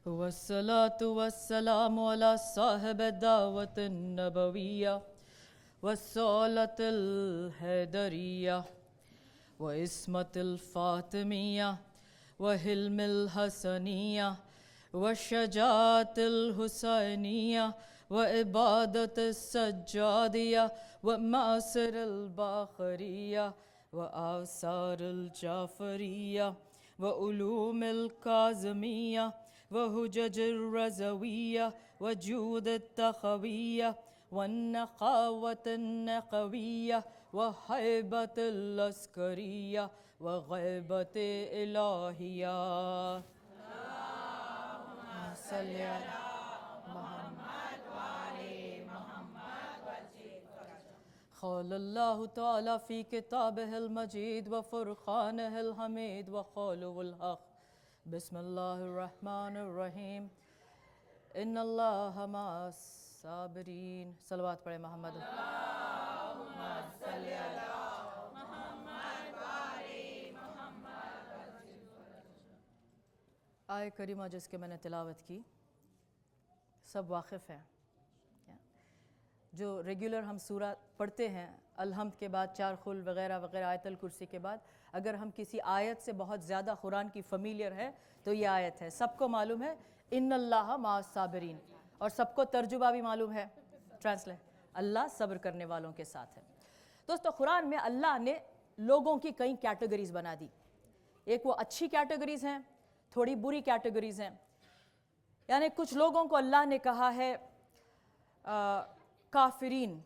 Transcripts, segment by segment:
والصلاة والسلام على صاحب الدعوة النبوية والصولة الحيدرية وإسمة الفاطمية وحلم الحسنية والشجاعة الحسينية وعبادة السجادية ومعصر الباخرية وآثار الجعفرية وعلوم الكاظمية وحجج الرزوية وجود التخوية والنقاوة النقوية وهيبة العسكرية وغيبة الإلهية. اللهم صل على محمد وآل محمد. قال الله تعالى في كتابه المجيد وفرقانه الحميد وقوله الحق. بسم الله الرحمن الرحيم. إن الله مع الصابرين. صلوات پڑھیں محمد. اللهم صل على محمد وآل محمد. آیہ کریمہ جس کے میں نے تلاوت کی سب واقف ہیں. جو ریگولر ہم سورہ پڑھتے ہیں الحمد کے بعد چار خل وغیرہ وغیرہ آیت الکرسی کے بعد اگر ہم کسی آیت سے بہت زیادہ قرآن کی فیملیئر ہے تو یہ آیت ہے. سب کو معلوم ہے ان اللہ مع الصابرین اور سب کو ترجمہ بھی معلوم ہے ٹرانسلیٹ اللہ صبر کرنے والوں کے ساتھ ہے. دوستو قرآن میں اللہ نے لوگوں کی کئی کیٹیگریز بنا دی. ایک وہ اچھی کیٹیگریز ہیں تھوڑی بری کیٹیگریز ہیں. یعنی کچھ لوگوں کو اللہ نے کہا ہے کافرین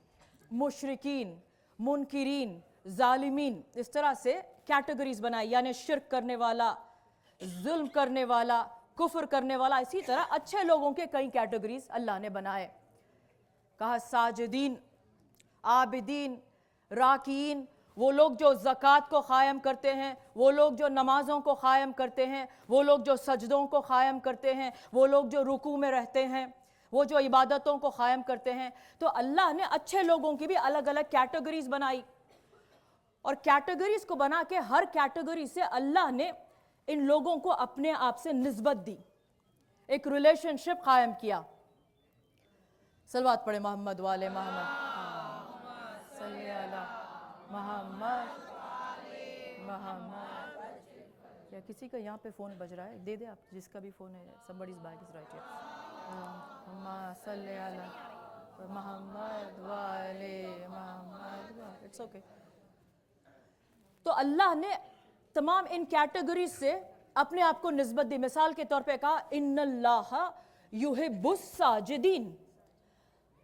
مشرکین منکرین ظالمین اس طرح سے کیٹیگریز بنائی. یعنی شرک کرنے والا ظلم کرنے والا کفر کرنے والا. اسی طرح اچھے لوگوں کے کئی کیٹیگریز اللہ نے بنائے. کہا ساجدین عابدین راکعین وہ لوگ جو زکوٰۃ کو قائم کرتے ہیں وہ لوگ جو نمازوں کو قائم کرتے ہیں وہ لوگ جو سجدوں کو قائم کرتے ہیں وہ لوگ جو رکوع میں رہتے ہیں وہ جو عبادتوں کو قائم کرتے ہیں. تو اللہ نے اچھے لوگوں کی بھی الگ الگ کیٹیگریز بنائی اور کیٹیگریز کو بنا کے ہر کیٹیگری سے اللہ نے ان لوگوں کو اپنے آپ سے نسبت دی ایک ریلیشن شپ قائم کیا. صلوات پڑھیں محمد والے محمد صلی اللہ محمد محمد. کیا کسی کا یہاں پہ فون بج رہا ہے؟ دے دے آپ جس کا بھی فون ہے. somebody's bag is right here. محمد صلی اللہ محمد والے محمد. it's okay. تو اللہ نے تمام ان کیٹیگریز سے اپنے آپ کو نسبت دی. مثال کے طور پہ کہا ان اللہ یحب الساجدین.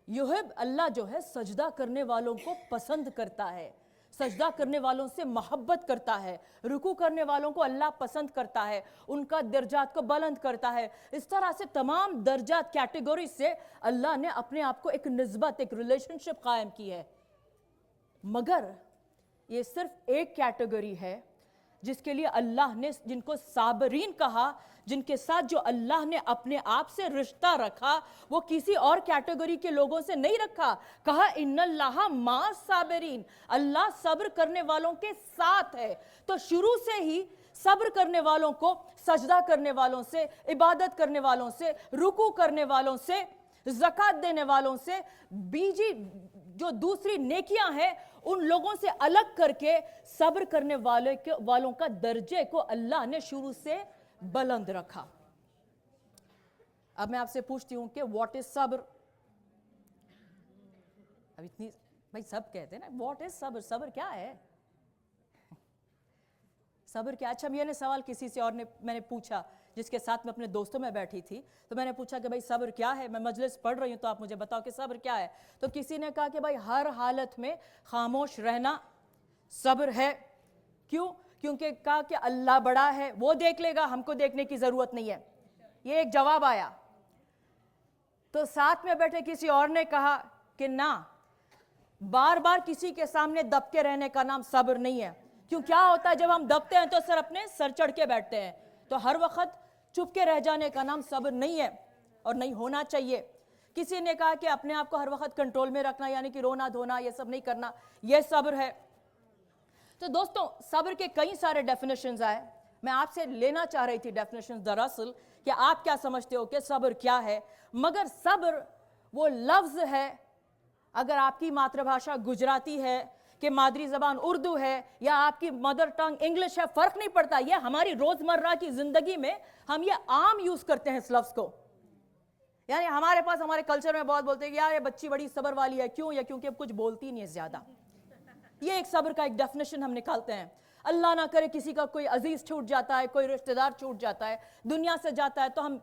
یحب اللہ جو ہے سجدہ کرنے والوں کو پسند کرتا ہے سجدہ کرنے والوں سے محبت کرتا ہے رکوع کرنے والوں کو اللہ پسند کرتا ہے ان کا درجات کو بلند کرتا ہے. اس طرح سے تمام درجات کیٹیگری سے اللہ نے اپنے آپ کو ایک نسبت ایک ریلیشن شپ قائم کی ہے. مگر یہ صرف ایک کیٹیگری ہے جس کے لیے اللہ نے جن کو صابرین کہا جن کے ساتھ جو اللہ نے اپنے آپ سے رشتہ رکھا وہ کسی اور کیٹیگری کے لوگوں سے نہیں رکھا. کہا ان اللہ مع الصابرین اللہ صبر کرنے والوں کے ساتھ ہے. تو شروع سے ہی صبر کرنے والوں کو سجدہ کرنے والوں سے عبادت کرنے والوں سے رکوع کرنے والوں سے زکوٰۃ دینے والوں سے بیجی جو دوسری نیکیاں ہیں ان لوگوں سے الگ کر کے صبر کرنے والوں کا درجے کو اللہ نے شروع سے بلند رکھا. اب میں آپ سے پوچھتی ہوں کہ واٹ از صبر؟ اب اتنی بھائی سب کہتے ہیں نا واٹ از صبر. صبر کیا ہے؟ صبر کیا؟ اچھا یہ سوال کسی سے اور نے میں نے پوچھا جس کے ساتھ میں اپنے دوستوں میں بیٹھی تھی تو میں نے پوچھا کہ بھائی صبر کیا ہے؟ میں مجلس پڑھ رہی ہوں تو آپ مجھے بتاؤ کہ صبر کیا ہے. تو کسی نے کہا کہ بھائی ہر حالت میں خاموش رہنا صبر ہے. کیوں؟ کیونکہ کہا کہ اللہ بڑا ہے وہ دیکھ لے گا ہم کو دیکھنے کی ضرورت نہیں ہے. یہ ایک جواب آیا. تو ساتھ میں بیٹھے کسی اور نے کہا کہ نہ بار بار کسی کے سامنے دب کے رہنے کا نام صبر نہیں ہے. کیوں کیا ہوتا ہے جب ہم دبتے ہیں تو سر اپنے سر چڑھ کے بیٹھتے ہیں تو ہر وقت چپ کے رہ جانے کا نام صبر نہیں ہے اور نہیں ہونا چاہیے. کسی نے کہا کہ اپنے آپ کو ہر وقت کنٹرول میں رکھنا یعنی کہ رونا دھونا یہ سب نہیں کرنا یہ صبر ہے. تو دوستوں صبر کے کئی سارے ڈیفینیشنز آئے. میں آپ سے لینا چاہ رہی تھی ڈیفینیشنز دراصل کہ کہ آپ کیا سمجھتے ہو کہ صبر کیا ہے, مگر صبر وہ لفظ ہے, اگر آپ کی ماتر بھاشا گجراتی ہے کہ مادری زبان اردو ہے یا آپ کی مدر ٹنگ انگلش ہے, فرق نہیں پڑتا. یہ ہماری روزمرہ کی زندگی میں ہم یہ عام یوز کرتے ہیں اس لفظ کو. یعنی ہمارے پاس ہمارے کلچر میں بہت بولتے ہیں کہ یار یہ بچی بڑی صبر والی ہے. کیوں؟ یا کیونکہ اب کچھ بولتی نہیں ہے زیادہ. یہ ایک صبر کا ایک ڈیفینیشن ہم نکالتے ہیں. اللہ نہ کرے کسی کا کوئی عزیز چھوٹ جاتا ہے, کوئی رشتہ دار چھوٹ جاتا ہے, دنیا سے جاتا ہے, تو ہم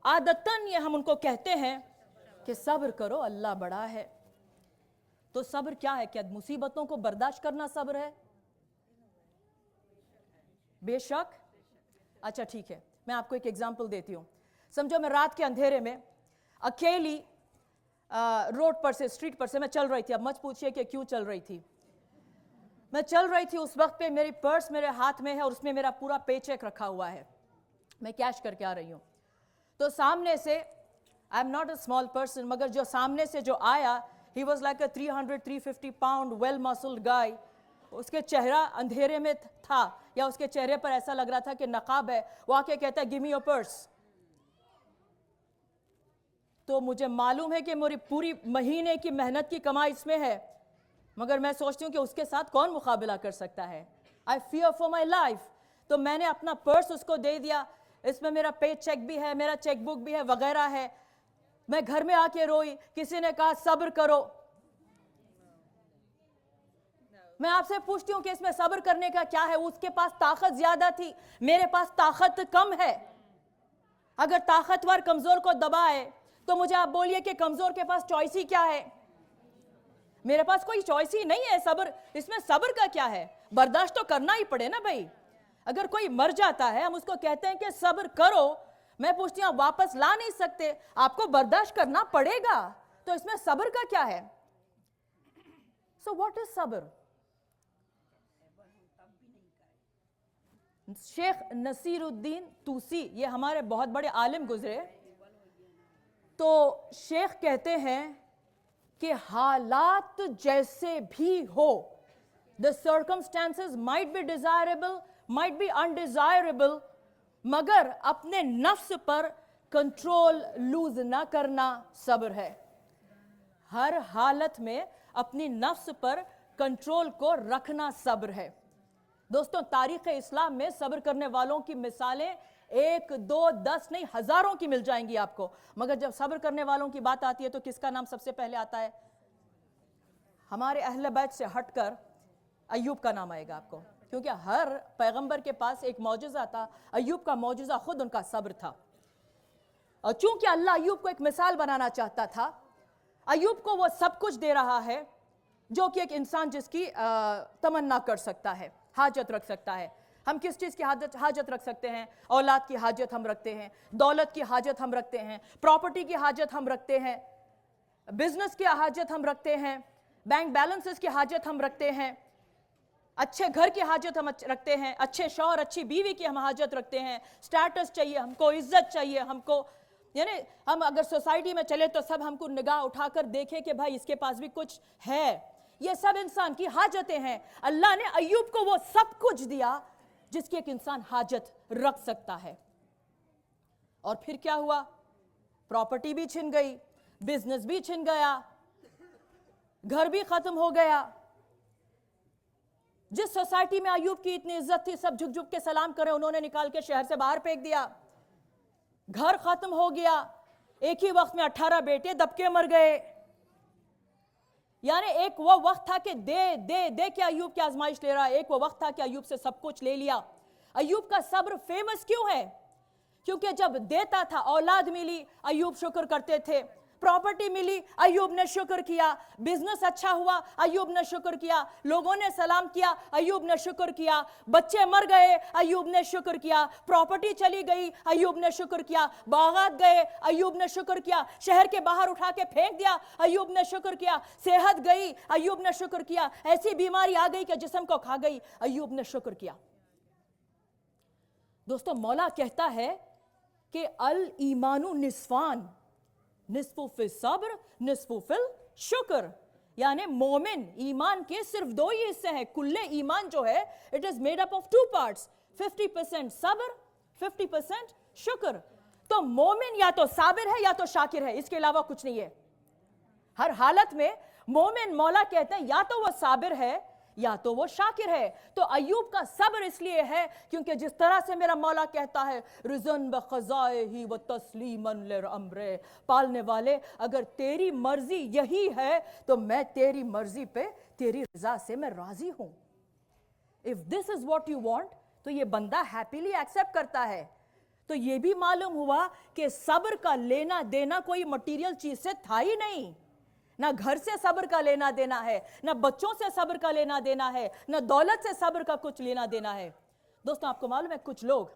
عادتاً یہ ہم ان کو کہتے ہیں کہ صبر کرو اللہ بڑا ہے. تو صبر کیا ہے؟ کیا مصیبتوں کو برداشت کرنا صبر ہے؟ بے شک. اچھا ٹھیک ہے, میں آپ کو ایک ایگزامپل دیتی ہوں. سمجھو میں رات کے اندھیرے میں اکیلی روڈ پر سے, اسٹریٹ پر سے میں چل رہی تھی. اب مت پوچھئے کہ کیوں چل رہی تھی. میں چل رہی تھی, اس وقت پہ میری پرس میرے ہاتھ میں ہے اور اس میں میرا پورا پے چیک رکھا ہوا ہے, میں کیش کر کے آ رہی ہوں. تو سامنے سے, I am not a small person, مگر جو سامنے سے جو آیا, he was like a 300-350 pound well muscled guy. اس کے چہرہ اندھیرے میں تھا, یا اس کے چہرے پر ایسا لگ رہا تھا کہ نقاب ہے. وہ آ کے کہتا ہے give me your purse. تو مجھے معلوم ہے کہ میری پوری مہینے کی محنت کی کمائی اس میں ہے, مگر میں سوچتی ہوں کہ اس کے ساتھ کون مقابلہ کر سکتا ہے. I fear for my life. تو میں نے اپنا پرس اس کو دے دیا, اس میں میرا پے چیک بھی ہے, میرا چیک بک بھی ہے, وغیرہ ہے. میں گھر میں آ کے روئی. کسی نے کہا صبر کرو. میں آپ سے پوچھتی ہوں کہ اس میں صبر کرنے کا کیا ہے؟ اس کے پاس طاقت زیادہ تھی, میرے پاس طاقت کم ہے. اگر طاقتور کمزور کو دبائے تو مجھے آپ بولیے کہ کمزور کے پاس چوائس ہی کیا ہے؟ میرے پاس کوئی چوائس ہی نہیں ہے. صبر, اس میں صبر کا کیا ہے؟ برداشت تو کرنا ہی پڑے نا بھائی. اگر کوئی مر جاتا ہے ہم اس کو کہتے ہیں کہ صبر کرو. میں پوچھتی ہوں, آپ واپس لا نہیں سکتے, آپ کو برداشت کرنا پڑے گا. تو اس میں صبر کا کیا ہے؟ So what is صبر؟ شیخ نصیر الدین توسی, یہ ہمارے بہت بڑے عالم گزرے. تو شیخ کہتے ہیں کہ حالات جیسے بھی ہو, the circumstances might be desirable, might be undesirable, مگر اپنے نفس پر کنٹرول لوز نہ کرنا صبر ہے. ہر حالت میں اپنی نفس پر کنٹرول کو رکھنا صبر ہے. دوستوں, تاریخ اسلام میں صبر کرنے والوں کی مثالیں 1, 2, 10 نہیں, ہزاروں کی مل جائیں گی آپ کو. مگر جب صبر کرنے والوں کی بات آتی ہے تو کس کا نام سب سے پہلے آتا ہے؟ ہمارے اہل بیت سے ہٹ کر ایوب کا نام آئے گا آپ کو, کیونکہ ہر پیغمبر کے پاس ایک معجزہ تھا. ایوب کا معجزہ خود ان کا صبر تھا. اور چونکہ اللہ ایوب کو ایک مثال بنانا چاہتا تھا, ایوب کو وہ سب کچھ دے رہا ہے جو کہ ایک انسان جس کی تمنا کر سکتا ہے, حاجت رکھ سکتا ہے. ہم کس چیز کی حاجت رکھ سکتے ہیں؟ اولاد کی حاجت ہم رکھتے ہیں, دولت کی حاجت ہم رکھتے ہیں, پراپرٹی کی حاجت ہم رکھتے ہیں, بزنس کی حاجت ہم رکھتے ہیں, بینک بیلنسز کی حاجت ہم رکھتے ہیں, اچھے گھر کی حاجت ہم رکھتے ہیں, اچھے شوہر اچھی بیوی کی ہم حاجت رکھتے ہیں, سٹیٹس چاہیے ہم کو, عزت چاہیے ہم کو. یعنی ہم اگر سوسائٹی میں چلے تو سب ہم کو نگاہ اٹھا کر دیکھے کہ بھائی اس کے پاس بھی کچھ ہے. یہ سب انسان کی حاجتیں ہیں. اللہ نے ایوب کو وہ سب کچھ دیا جس کی ایک انسان حاجت رکھ سکتا ہے. اور پھر کیا ہوا؟ پراپرٹی بھی چھن گئی, بزنس بھی چھن گیا, گھر بھی ختم ہو گیا. جس سوسائٹی میں ایوب کی اتنی عزت تھی, سب جھک جھک کے سلام کرے, انہوں نے نکال کے شہر سے باہر پھینک دیا. گھر ختم ہو گیا. ایک ہی وقت میں 18 بیٹے دب کے مر گئے. یعنی ایک وہ وقت تھا کہ دے دے دے کے ایوب کی آزمائش لے رہا ہے, ایک وہ وقت تھا کہ ایوب سے سب کچھ لے لیا. ایوب کا صبر فیمس کیوں ہے؟ کیونکہ جب دیتا تھا, اولاد ملی, ایوب شکر کرتے تھے, پراپرٹی ملی, ایوب نے شکر کیا, بزنس اچھا ہوا, ایوب نے شکر کیا, لوگوں نے سلام کیا, ایوب نے شکر کیا, بچے مر گئے, ایوب نے شکر کیا, پراپرٹی چلی گئی, ایوب نے شکر کیا, باغات گئے, ایوب نے شکر کیا, شہر کے باہر اٹھا کے پھینک دیا, ایوب نے شکر کیا, صحت گئی, ایوب نے شکر کیا, ایسی بیماری آ گئی کہ جسم کو کھا گئی, ایوب نے شکر کیا. دوستو, مولا کہتا ہے کہ الایمان نصفان, نصف فی الصبر نصف فی الشکر. یعنی مومن ایمان کے صرف 2 ہی حصے ہیں. کل ایمان جو ہے it is made up of 2 parts, 50% صبر, 50% شکر. तो मोमिन या तो साबिर है या तो शाकिर है, इसके अलावा कुछ नहीं है। हर हालत में मोमिन, मौला कहते हैं, या तो वो साबिर है या तो वो शाकिर है। तो अय्यूब का सब्र इसलिए है क्योंकि जिस तरह से मेरा मौला कहता है, रिज़न बख़ज़ाए ही व तस्लीमन लिअम्रे, पालने वाले अगर तेरी मर्जी यही है तो मैं तेरी मर्जी पे, तेरी रजा से मैं राजी हूं। If this is what you want, तो ये बंदा हैप्पीली एक्सेप्ट करता है। तो ये भी मालूम हुआ कि सब्र का लेना देना कोई मटीरियल चीज से था ही नहीं। ना घर से सब्र का लेना देना है, ना बच्चों से सब्र का लेना देना है, ना दौलत से सब्र का कुछ लेना देना है। दोस्तों, आपको मालूम है कुछ लोग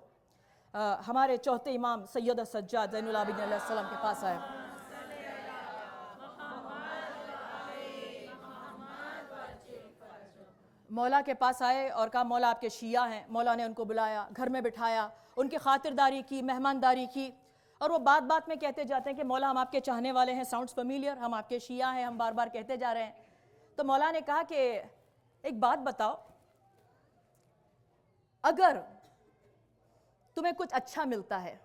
हमारे चौथे इमाम सैयद सज्जाद ज़ैनुल आबिदीन अलैहि सलाम के पास आए। मौला के पास आए और कहा, मौला आपके शिया हैं। मौला ने उनको बुलाया, घर में बिठाया, उनकी खातिरदारी की, मेहमानदारी की, और वो बात बात में कहते जाते हैं कि मौला हम आपके चाहने वाले हैं, साउंड्स फेमिलियर, हम आपके शिया हैं, हम बार बार कहते जा रहे हैं। तो मौला ने कहा कि एक बात बताओ, अगर तुम्हें कुछ अच्छा मिलता है,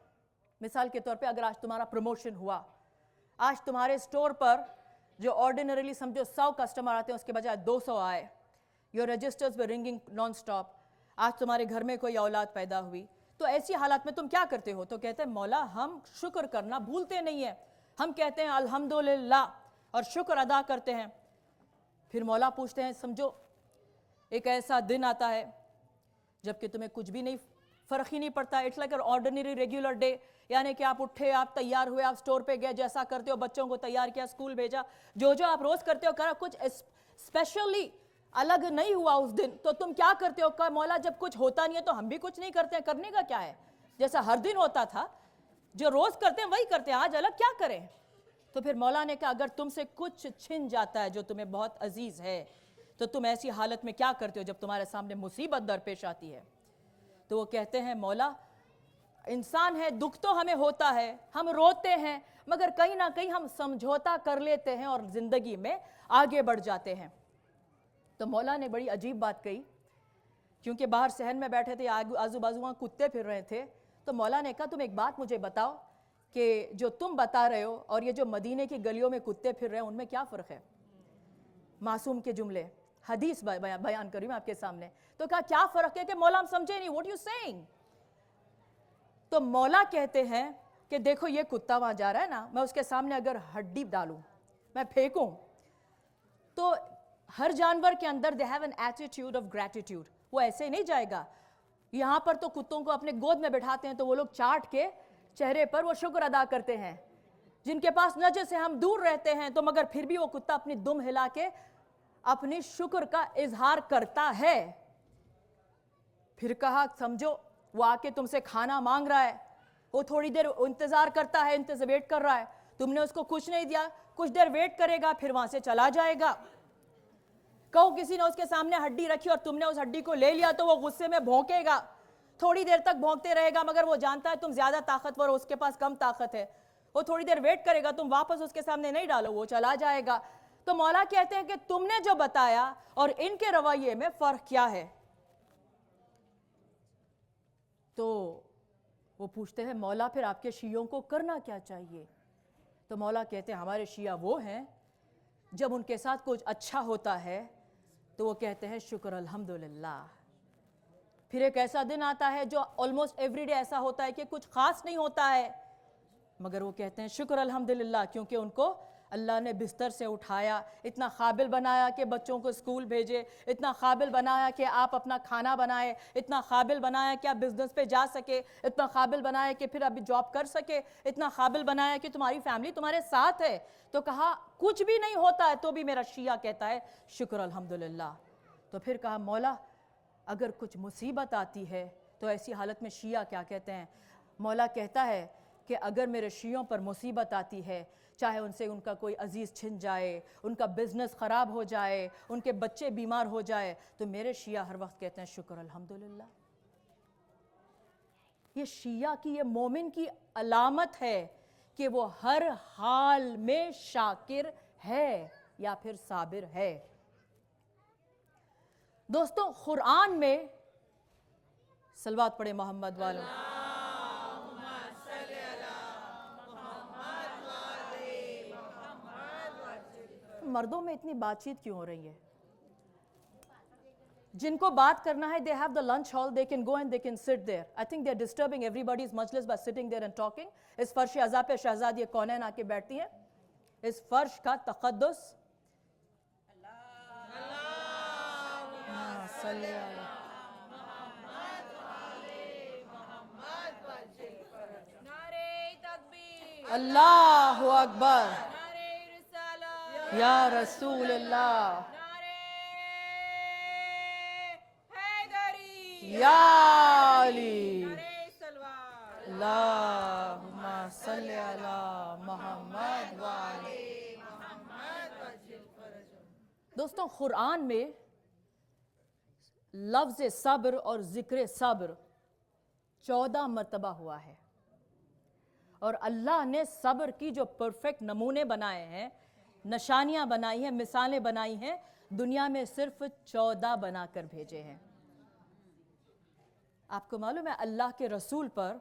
मिसाल के तौर पे अगर आज तुम्हारा प्रमोशन हुआ, आज तुम्हारे स्टोर पर जो ऑर्डिनरीली समझो 100 कस्टमर आते हैं उसके बजाय 200 आए, your registers were ringing non stop, आज तुम्हारे घर में कोई औलाद पैदा हुई, तो ऐसी हालत में तुम क्या करते हो? तो कहते हैं मौला हम शुक्र करना भूलते नहीं है, हम कहते हैं अल्हम्दुलिल्लाह और शुक्र अदा करते हैं। फिर मौला पूछते हैं, समझो एक ऐसा दिन आता है जबकि तुम्हें कुछ भी नहीं, फर्क ही नहीं पड़ता, it's like ordinary regular day, यानी कि आप उठे, आप तैयार हुए, आप स्टोर पे गए, जैसा करते हो, बच्चों को तैयार किया, स्कूल भेजा, जो जो आप रोज करते हो करा, कुछ स्पेशली अलग नहीं हुआ उस दिन, तो तुम क्या करते हो? कहा मौला जब कुछ होता नहीं है तो हम भी कुछ नहीं करते हैं, करने का क्या है, जैसा हर दिन होता था, जो रोज करते हैं वही करते हैं, आज अलग क्या करें? तो फिर मौला ने कहा अगर तुमसे कुछ छिन जाता है जो तुम्हें बहुत अजीज है, तो तुम ऐसी हालत में क्या करते हो जब तुम्हारे सामने मुसीबत दरपेश आती है? तो वो कहते हैं मौला इंसान है, दुख तो हमें होता है, हम रोते हैं, मगर कहीं ना कहीं हम समझौता कर लेते हैं और जिंदगी में आगे बढ़ जाते हैं। तो मौला ने बड़ी अजीब बात कही, क्योंकि बाहर सहन में बैठे थे, आजू बाजू वहाँ कुत्ते फिर रहे थे। तो मौला ने कहा तुम एक बात मुझे बताओ कि जो तुम बता रहे हो और ये जो मदीने की गलियों में कुत्ते फिर रहे हैं उनमें क्या फ़र्क है? मासूम के जुमले, हदीस बयान करी मैं आपके सामने। तो कहा क्या फ़र्क है? कि मौला हम समझे नहीं, व्हाट यू सेइंग? तो मौला कहते हैं कि देखो ये कुत्ता वहाँ जा रहा है ना, मैं उसके सामने अगर हड्डी डालूं, मैं फेंकूं, तो हर जानवर के अंदर they have an attitude of gratitude, वो ऐसे नहीं जाएगा। यहाँ पर तो कुत्तों को अपने गोद में बैठाते हैं तो वो लोग चाट के चेहरे पर वो शुक्र अदा करते हैं, जिनके पास नजर से हम दूर रहते हैं, तो मगर फिर भी वो कुत्ता अपनी दुम हिला के अपनी शुक्र का इजहार करता है। फिर कहा समझो वो आके तुमसे खाना मांग रहा है, वो थोड़ी देर इंतजार करता है, वेट कर रहा है, तुमने उसको कुछ नहीं दिया, कुछ देर वेट करेगा, फिर वहां से चला जाएगा। कहो किसी ने उसके सामने हड्डी रखी और तुमने उस हड्डी को ले लिया, तो वो गुस्से में भौंकेगा, थोड़ी देर तक भौंकते रहेगा, मगर वो जानता है तुम ज्यादा ताकतवर हो, उसके पास कम ताकत है, वो थोड़ी देर वेट करेगा, तुम वापस उसके सामने नहीं डालो, वो चला जाएगा। तो मौला कहते हैं कि तुमने जो बताया और इनके रवैये में फर्क क्या है? तो वो पूछते हैं मौला फिर आपके शियों को करना क्या चाहिए? तो मौला कहते हैं हमारे शिया वो हैं जब उनके साथ कुछ अच्छा होता है तो वो कहते हैं शुक्र अल्हम्दुलिल्लाह। फिर एक ऐसा दिन आता है जो ऑलमोस्ट एवरीडे ऐसा होता है कि कुछ खास नहीं होता है, मगर वो कहते हैं शुक्र अल्हम्दुलिल्लाह, क्योंकि उनको अल्लाह ने बिस्तर से उठाया, इतना काबिल बनाया कि बच्चों को स्कूल भेजे, इतना काबिल बनाया कि आप अपना खाना बनाए, इतना काबिल बनाया कि आप बिजनेस पे जा सके, इतना काबिल बनाया कि फिर अभी जॉब कर सके, इतना काबिल बनाया कि तुम्हारी फैमिली तुम्हारे साथ है। तो कहा कुछ भी नहीं होता है तो भी मेरा शिया कहता है शुक्र अल्हम्दुलिल्लाह। तो फिर कहा मौला अगर कुछ मुसीबत आती है तो ऐसी हालत में शिया क्या कहते हैं? मौला कहता है कि अगर मेरे शियों पर मुसीबत आती है, चाहे उनसे उनका कोई अजीज़ छिन जाए, उनका बिजनेस ख़राब हो जाए, उनके बच्चे बीमार हो जाए, तो मेरे शिया हर वक्त कहते हैं शुक्र अल्हम्दुलिल्लाह। ये शिया की, ये मोमिन की अलामत है कि वो हर हाल में शाकिर है या फिर साबिर है। दोस्तों कुरान में सलवात पढ़े मोहम्मद वालों, मर्दों में इतनी बातचीत क्यों हो रही है? जिनको बात करना है, they have the lunch hall, they can go and they can sit there. I think they're disturbing everybody's majlis by sitting there and talking. इस फर्श अज़ा पे शहजादी कौनैन आके बैठती हैं. इस फर्श का तक़द्दुस अल्लाहु अकबर, या रसूल अल्लाह, या अली, अल्लाहुम्मा सल्ली अला मुहम्मद व आले मुहम्मद। दोस्तों, कुरान में लफ्ज़ सब्र और ज़िक्र सब्र 14 मरतबा हुआ है, और अल्लाह ने सब्र की जो परफेक्ट नमूने बनाए हैं, निशानियां बनाई हैं, मिसालें बनाई हैं, दुनिया में सिर्फ 14 बनाकर भेजे हैं। आपको मालूम है अल्लाह के रसूल पर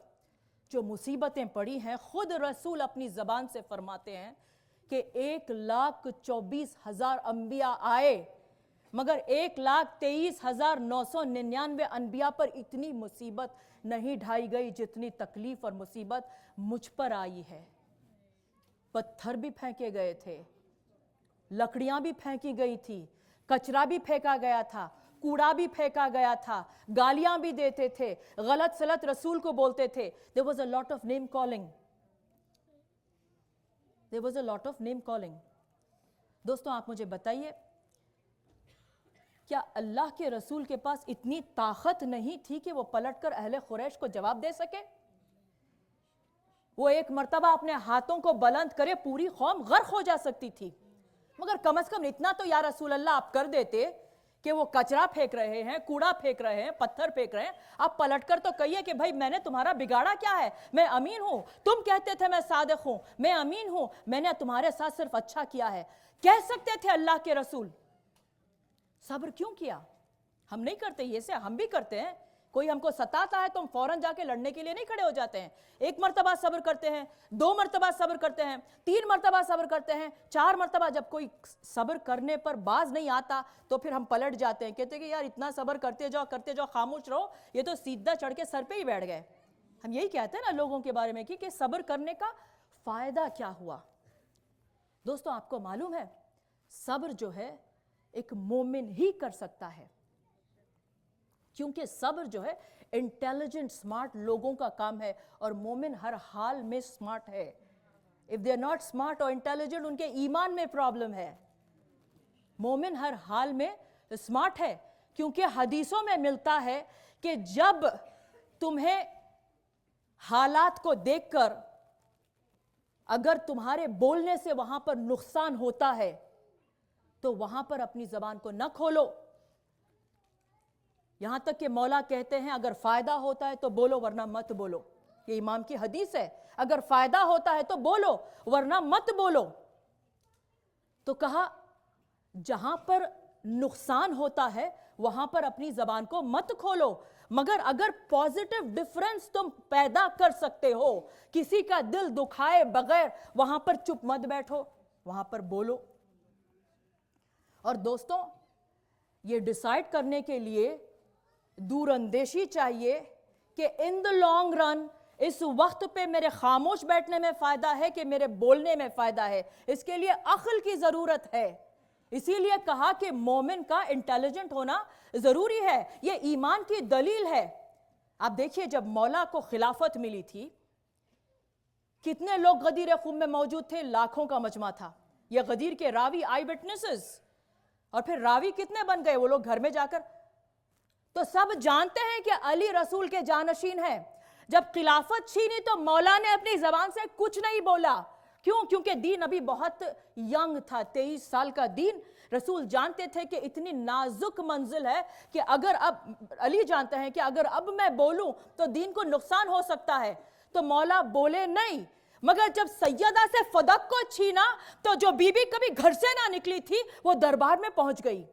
जो मुसीबतें पड़ी हैं, खुद रसूल अपनी ज़बान से फरमाते हैं कि 1,24,000 अंबिया आए, मगर 1,23,999 अंबिया पर इतनी मुसीबत नहीं ढाई गई जितनी तकलीफ और मुसीबत मुझ पर आई है। पत्थर भी फेंके गए थे, लकड़ियां भी फेंकी गई थी, कचरा भी फेंका गया था, कूड़ा भी फेंका गया था, गालियां भी देते थे, गलत सलत रसूल को बोलते थे। There was a lot of name calling. There was a lot of name calling. दोस्तों, आप मुझे बताइए, क्या अल्लाह के रसूल के पास इतनी ताकत नहीं थी कि वो पलटकर अहले कुरैश को जवाब दे सके? वो एक मर्तबा अपने हाथों को बुलंद करे, पूरी कौम गर्क हो जा सकती थी, मगर कम से कम इतना तो या रसूल अल्लाह आप कर देते कि वो कचरा फेंक रहे हैं, कूड़ा फेंक रहे हैं, पत्थर फेंक रहे हैं, आप पलटकर तो कहिए कि भाई मैंने तुम्हारा बिगाड़ा क्या है, मैं अमीन हूं, तुम कहते थे मैं सादिक हूं, मैं अमीन हूं, मैंने तुम्हारे साथ सिर्फ अच्छा किया है, कह सकते थे अल्लाह के रसूल। सब्र क्यों किया? हम नहीं करते, ये से हम भी करते हैं। कोई हमको सताता है तो हम फौरन जाके लड़ने के लिए नहीं खड़े हो जाते हैं। एक मर्तबा सब्र करते हैं, 2 मर्तबा सब्र करते हैं, 3 मर्तबा सब्र करते हैं, 4 मर्तबा जब कोई सब्र करने पर बाज नहीं आता तो फिर हम पलट जाते हैं, कहते हैं कि यार इतना सब्र करते जाओ, खामोश रहो, ये तो सीधा चढ़ के सर पे ही बैठ गए। हम यही कहते हैं ना लोगों के बारे में कि सब्र करने का फायदा क्या हुआ। दोस्तों, आपको मालूम है सब्र जो है एक मोमिन ही कर सकता है, क्योंकि सब्र जो है इंटेलिजेंट स्मार्ट लोगों का काम है, और मोमिन हर हाल में स्मार्ट है। If they are not smart और इंटेलिजेंट, उनके ईमान में प्रॉब्लम है। मोमिन हर हाल में स्मार्ट है, क्योंकि हदीसों में मिलता है कि जब तुम्हें हालात को देखकर अगर तुम्हारे बोलने से वहां पर नुकसान होता है तो वहां पर अपनी जबान को न खोलो। यहां तक कि मौला कहते हैं अगर फायदा होता है तो बोलो वरना मत बोलो। ये इमाम की हदीस है, अगर फायदा होता है तो बोलो वरना मत बोलो। तो कहा जहां पर नुकसान होता है वहां पर अपनी जबान को मत खोलो, मगर अगर पॉजिटिव डिफरेंस तुम पैदा कर सकते हो, किसी का दिल दुखाए बगैर, वहां पर चुप मत बैठो, वहां पर बोलो। और दोस्तों, ये डिसाइड करने के लिए दूरअंदेशी चाहिए कि इन द लॉन्ग रन इस वक्त पे मेरे खामोश बैठने में फायदा है कि मेरे बोलने में फायदा है। इसके लिए अक्ल की जरूरत है। इसीलिए कहा कि मोमिन का इंटेलिजेंट होना जरूरी है। यह ईमान की दलील है। आप देखिए, जब मौला को खिलाफत मिली थी, कितने लोग गदीर खूम में मौजूद थे? लाखों का मजमा था। यह गदीर के रावी आई विटनेसेस, और फिर रावी कितने बन गए वो लोग घर में जाकर। तो सब जानते हैं कि अली रसूल के जानशीन हैं। जब खिलाफत छीनी तो मौला ने अपनी जबान से कुछ नहीं बोला। क्यों? क्योंकि दीन अभी बहुत यंग था, 23 साल का दीन। रसूल जानते थे कि इतनी नाजुक मंजिल है कि अगर अब अली जानते हैं कि अगर अब मैं बोलूं तो दीन को नुकसान हो सकता है। तो मौला बोले नहीं, मगर जब सैयदा से फदक को छीना तो जो बीबी कभी घर से ना निकली थी वो दरबार में पहुंच गई।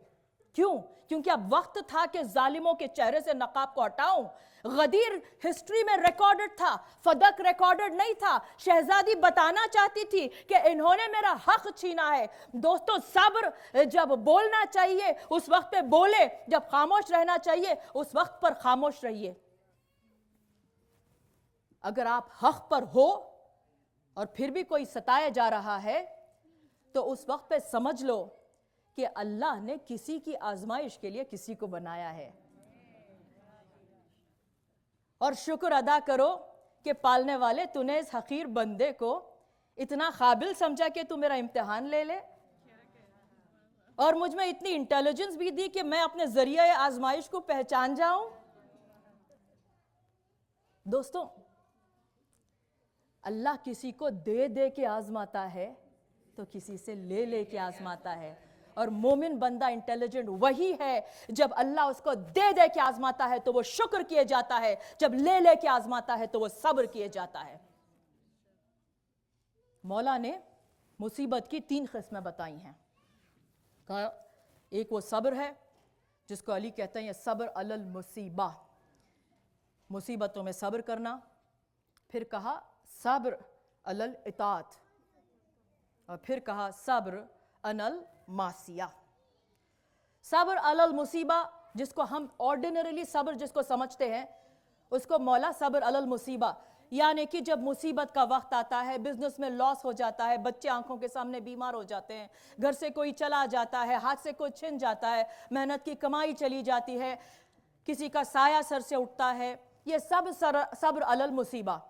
क्यों? क्योंकि अब वक्त था कि जालिमों के चेहरे से नकाब को हटाऊं। गदीर हिस्ट्री में रिकॉर्डेड था, फदक रिकॉर्डेड नहीं था। शहजादी बताना चाहती थी कि इन्होंने मेरा हक छीना है। दोस्तों, सब्र, जब बोलना चाहिए उस वक्त पे बोले, जब खामोश रहना चाहिए उस वक्त पर खामोश रहिए। अगर आप हक पर हो और फिर भी कोई सताया जा रहा है तो उस वक्त पे समझ लो कि अल्लाह ने किसी की आजमाइश के लिए किसी को बनाया है, और शुक्र अदा करो कि पालने वाले तूने इस हकीर बंदे को इतना काबिल समझा कि तू मेरा इम्तिहान ले ले, और मुझ में इतनी इंटेलिजेंस भी दी कि मैं अपने जरिए आजमाइश को पहचान जाऊं। दोस्तों, अल्लाह किसी को दे दे के आजमाता है तो किसी से ले ले के आजमाता है, और मोमिन बंदा इंटेलिजेंट वही है जब अल्लाह उसको दे दे के आजमाता है तो वो शुक्र किए जाता है, जब ले ले के आजमाता है तो वो सब्र किए जाता है। मौला ने मुसीबत की 3 किस्में बताई हैं। कहा एक वो सब्र है जिसको अली कहते हैं ये सब्र अलल मुसीबा, मुसीबतों में सब्र करना। फिर कहा सब्र अलल इताअत, और फिर कहा सब्र अनल मासिया। सब्र अलल मुसीबा, जिसको हम ऑर्डिनरीली सब्र जिसको समझते हैं, उसको मौला सब्र अलल मुसीबा, यानी कि जब मुसीबत का वक्त आता है, बिजनेस में लॉस हो जाता है, बच्चे आंखों के सामने बीमार हो जाते हैं, घर से कोई चला जाता है, हाथ से कोई छिन जाता है, मेहनत की कमाई चली जाती है, किसी का साया सर से उठता है, ये सब सब्र अलल मुसीबा।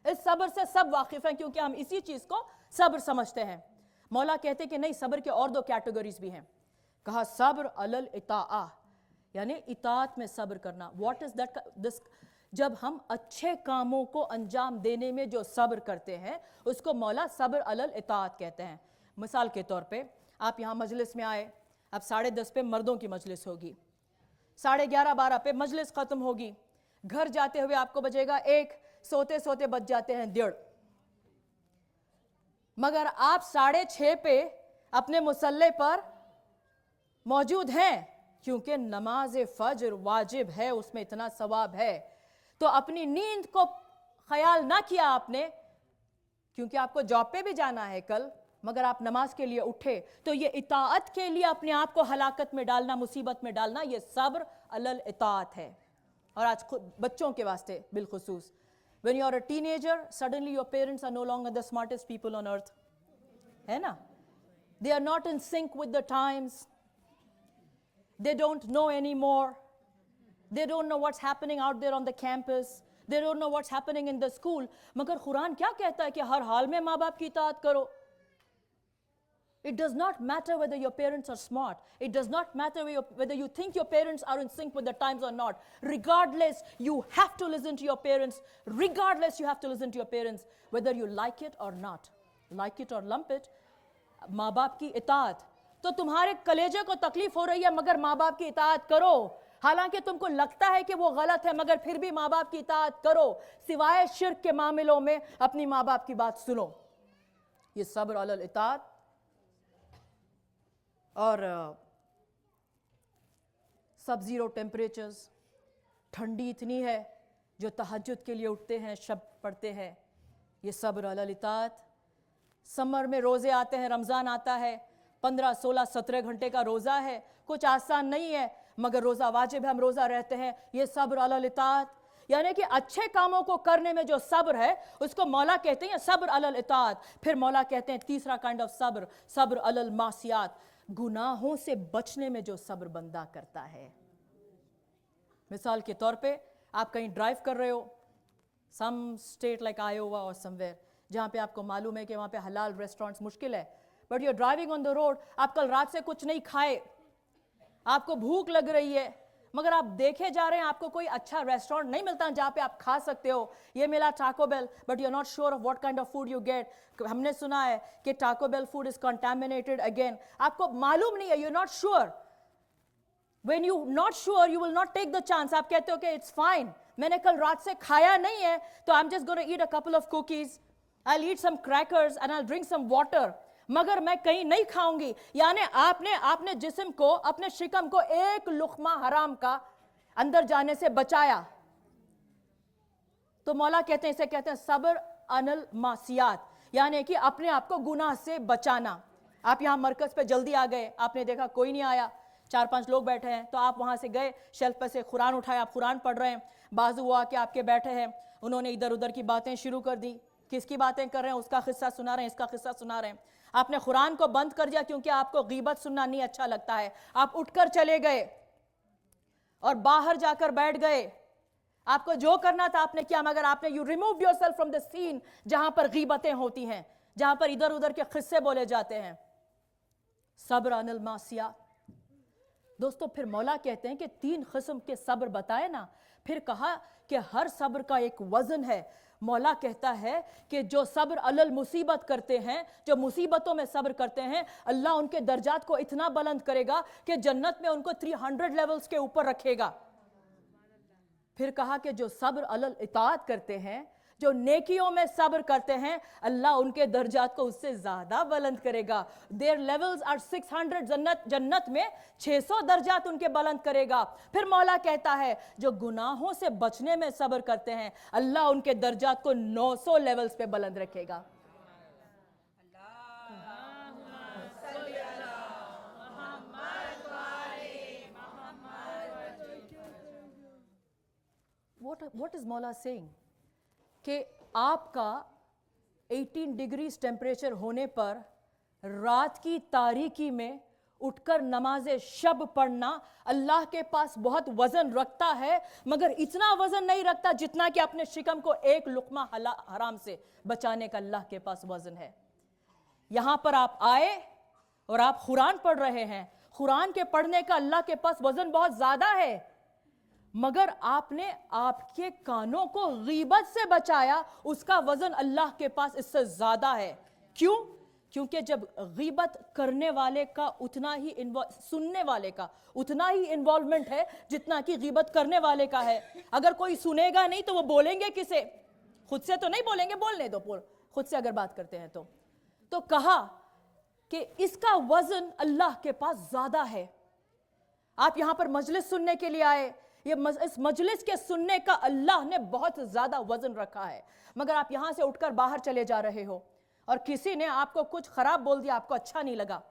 इस सब्र से सब वाकिफ हैं क्योंकि हम इसी चीज को सब्र समझते हैं। मौला कहते कि नहीं, सब्र के और 2 कैटेगरीज भी हैं। कहा सब्र अलल इताआ, यानी इताअत में सब्र करना। What is that? दिस, जब हम अच्छे कामों को अंजाम देने में जो सब्र करते हैं उसको मौला सब्र अलल इताअत कहते हैं। मिसाल के तौर पे आप यहाँ मजलिस में आए, अब 10:30 पे मर्दों की मजलिस होगी, 11:30-12 पे मजलिस खत्म होगी, घर जाते हुए आपको बजेगा 1, सोते सोते बज जाते हैं 1:30, मगर आप 6:30 पे अपने मुसल्ले पर मौजूद हैं क्योंकि नमाज फज्र वाजिब है, उसमें इतना सवाब है। तो अपनी नींद को ख्याल ना किया आपने क्योंकि आपको जॉब पे भी जाना है कल, मगर आप नमाज के लिए उठे, तो ये इताअत के लिए अपने आप को हलाकत में डालना, मुसीबत में डालना, ये सब्र अलल इताअत है। और आज खुद बच्चों के वास्ते बिलखुसूस, when you are a teenager, suddenly your parents are no longer the smartest people on earth, है ना? They are not in sync with the times. They don't know anymore. They don't know what's happening out there on the campus. They don't know what's happening in the school. मगर कुरान क्या कहता है कि हर हाल में माँ बाप की इताअत करो। It does not matter whether your parents are smart. It does not matter whether you think your parents are in sync with the times or not. Regardless, you have to listen to your parents. Regardless, you have to listen to your parents, whether you like it or not. Like it or lump it. माँ बाप की इताअत, तो तुम्हारे कलेजे को तकलीफ हो रही है मगर माँ बाप की इताअत करो। हालांकि तुमको लगता है कि वो गलत है मगर फिर भी माँ बाप की इताअत करो, सिवाय शिर्क के मामलों में अपनी माँ बाप की बात सुनो। ये सब्र अलल इताअत। और सब जीरो टेम्परेचर्स, ठंडी इतनी है, जो तहज्जुद के लिए उठते हैं, शब पढ़ते हैं, ये सब्र अलल इताअत। समर में रोज़े आते हैं, रमज़ान आता है, 15, 16, 17 घंटे का रोज़ा है, कुछ आसान नहीं है मगर रोज़ा वाजिब है, हम रोज़ा रहते हैं, ये सब्र अलल इताअत। यानी कि अच्छे कामों को करने में जो सब्र है उसको मौला कहते हैं सब्र अलल इताअत। फिर मौला कहते हैं तीसरा काइंड ऑफ सब्र, सब्र अलल मासियात, गुनाहों से बचने में जो सब्र बंदा करता है। मिसाल के तौर पे आप कहीं ड्राइव कर रहे हो, सम स्टेट लाइक आयोवा और समवेयर, जहाँ पे आपको मालूम है कि वहाँ पे हलाल रेस्टोरेंट्स मुश्किल है, but you are driving on the road, आप कल रात से कुछ नहीं खाए, आपको भूख लग रही है, मगर आप देखे जा रहे हैं आपको कोई अच्छा रेस्टोरेंट नहीं मिलता जहाँ पे आप खा सकते हो। ये मिला Taco Bell, but you are not sure of what kind of food you get. हमने सुना है कि Taco Bell food is contaminated again, आपको मालूम नहीं है, you are not sure. When you not sure, you will not take the chance. आप कहते हो कि it's fine, मैंने कल रात से खाया नहीं है तो I'm just going to eat a couple of cookies, I'll eat some crackers and I'll drink some water. मगर मैं कहीं नहीं खाऊंगी। यानी आपने जिस्म को, अपने शिकम को एक लुकमा हराम का अंदर जाने से बचाया। तो मौला कहते हैं, इसे कहते हैं सब्र अनल मासियात, यानी कि अपने आप को गुनाह से बचाना। आप यहां मरकज पे जल्दी आ गए, आपने देखा कोई नहीं आया, 4-5 लोग बैठे हैं, तो आप वहां से गए, शेल्फ पे से कुरान उठाया, आप कुरान पढ़ रहे हैं, बाजू वो आके आपके बैठे हैं, उन्होंने इधर उधर की बातें शुरू कर दी। किसकी बातें कर रहे हैं? उसका किस्सा सुना रहे हैं, इसका किस्सा सुना रहे हैं। आपने कुरान को बंद कर दिया क्योंकि आपको गीबत सुनना नहीं अच्छा लगता है। आप उठकर चले गए और बाहर जाकर बैठ गए। आपको जो करना था आपने किया, मगर आपने you remove yourself from the scene जहां पर गीबतें होती हैं, जहां पर इधर उधर के किस्से बोले जाते हैं। सब्र अनिल मासिया। दोस्तों, फिर मौला कहते हैं कि 3 किस्म के सब्र बताए ना, फिर कहा कि हर सब्र का एक वजन है। मौला कहता है कि जो सब्र अलल मुसीबत करते हैं, जो मुसीबतों में सब्र करते हैं, अल्लाह उनके दर्जात को इतना बुलंद करेगा कि जन्नत में उनको 300 लेवल्स के ऊपर रखेगा। फिर कहा कि जो सब्र अलल इताअत करते हैं, जो नेकियों में सब्र करते हैं, अल्लाह उनके दर्जात को उससे ज्यादा बुलंद करेगा। देयर लेवल्स आर 600, जन्नत में 600 दर्जात उनके बुलंद करेगा। फिर मौला कहता है जो गुनाहों से बचने में सब्र करते हैं, अल्लाह उनके दर्जात को 900 लेवल्स पे बुलंद रखेगा। What is मौला saying? कि आपका 18 डिग्रीज टेम्परेचर होने पर रात की तारीकी में उठकर नमाज शब पढ़ना अल्लाह के पास बहुत वजन रखता है, मगर इतना वजन नहीं रखता जितना कि अपने शिकम को एक लुकमा हराम से बचाने का अल्लाह के पास वजन है। यहां पर आप आए और आप कुरान पढ़ रहे हैं, कुरान के पढ़ने का अल्लाह के पास वजन बहुत ज्यादा है, मगर आपने आपके कानों को गीबत से बचाया, उसका वजन अल्लाह के पास इससे ज्यादा है। क्यों? क्योंकि जब गीबत करने वाले का उतना ही सुनने वाले का उतना ही इन्वॉल्वमेंट है जितना कि गीबत करने वाले का है। अगर कोई सुनेगा नहीं तो वो बोलेंगे किसे? खुद से तो नहीं बोलेंगे, बोलने दो, खुद से अगर बात करते हैं तो कहा कि इसका वजन अल्लाह के पास ज्यादा है। आप यहां पर मजलिस सुनने के लिए आए, इस मजलिस के सुनने का अल्लाह ने बहुत ज्यादा वजन रखा है, मगर आप यहां से उठकर बाहर चले जा रहे हो और किसी ने आपको कुछ खराब बोल दिया, आपको अच्छा नहीं लगा,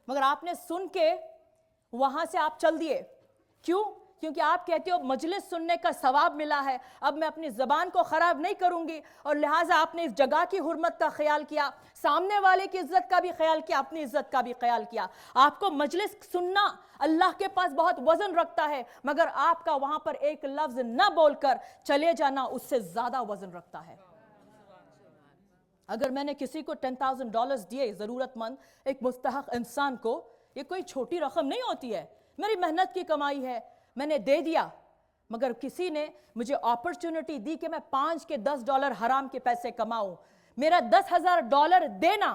मगर आपने सुन के वहां से आप चल दिए। क्यों? क्योंकि आप कहते हो मजलिस सुनने का सवाब मिला है, अब मैं अपनी जबान को खराब नहीं करूंगी, और लिहाजा आपने इस जगह की हुर्मत का ख्याल किया, सामने वाले की इज्जत का भी ख्याल किया, अपनी इज्जत का भी ख्याल किया। आपको मजलिस सुनना अल्लाह के पास बहुत वजन रखता है, मगर आपका वहां पर एक लफ्ज न बोलकर चले जाना उससे ज्यादा वजन रखता है। अगर मैंने किसी को $10,000 दिए, जरूरतमंद एक मुस्तहक इंसान को, ये कोई छोटी रकम नहीं होती है, मेरी मेहनत की कमाई है, मैंने दे दिया, मगर किसी ने मुझे अपॉर्चुनिटी दी कि मैं 5 के $10 हराम के पैसे कमाऊं, मेरा $10,000 देना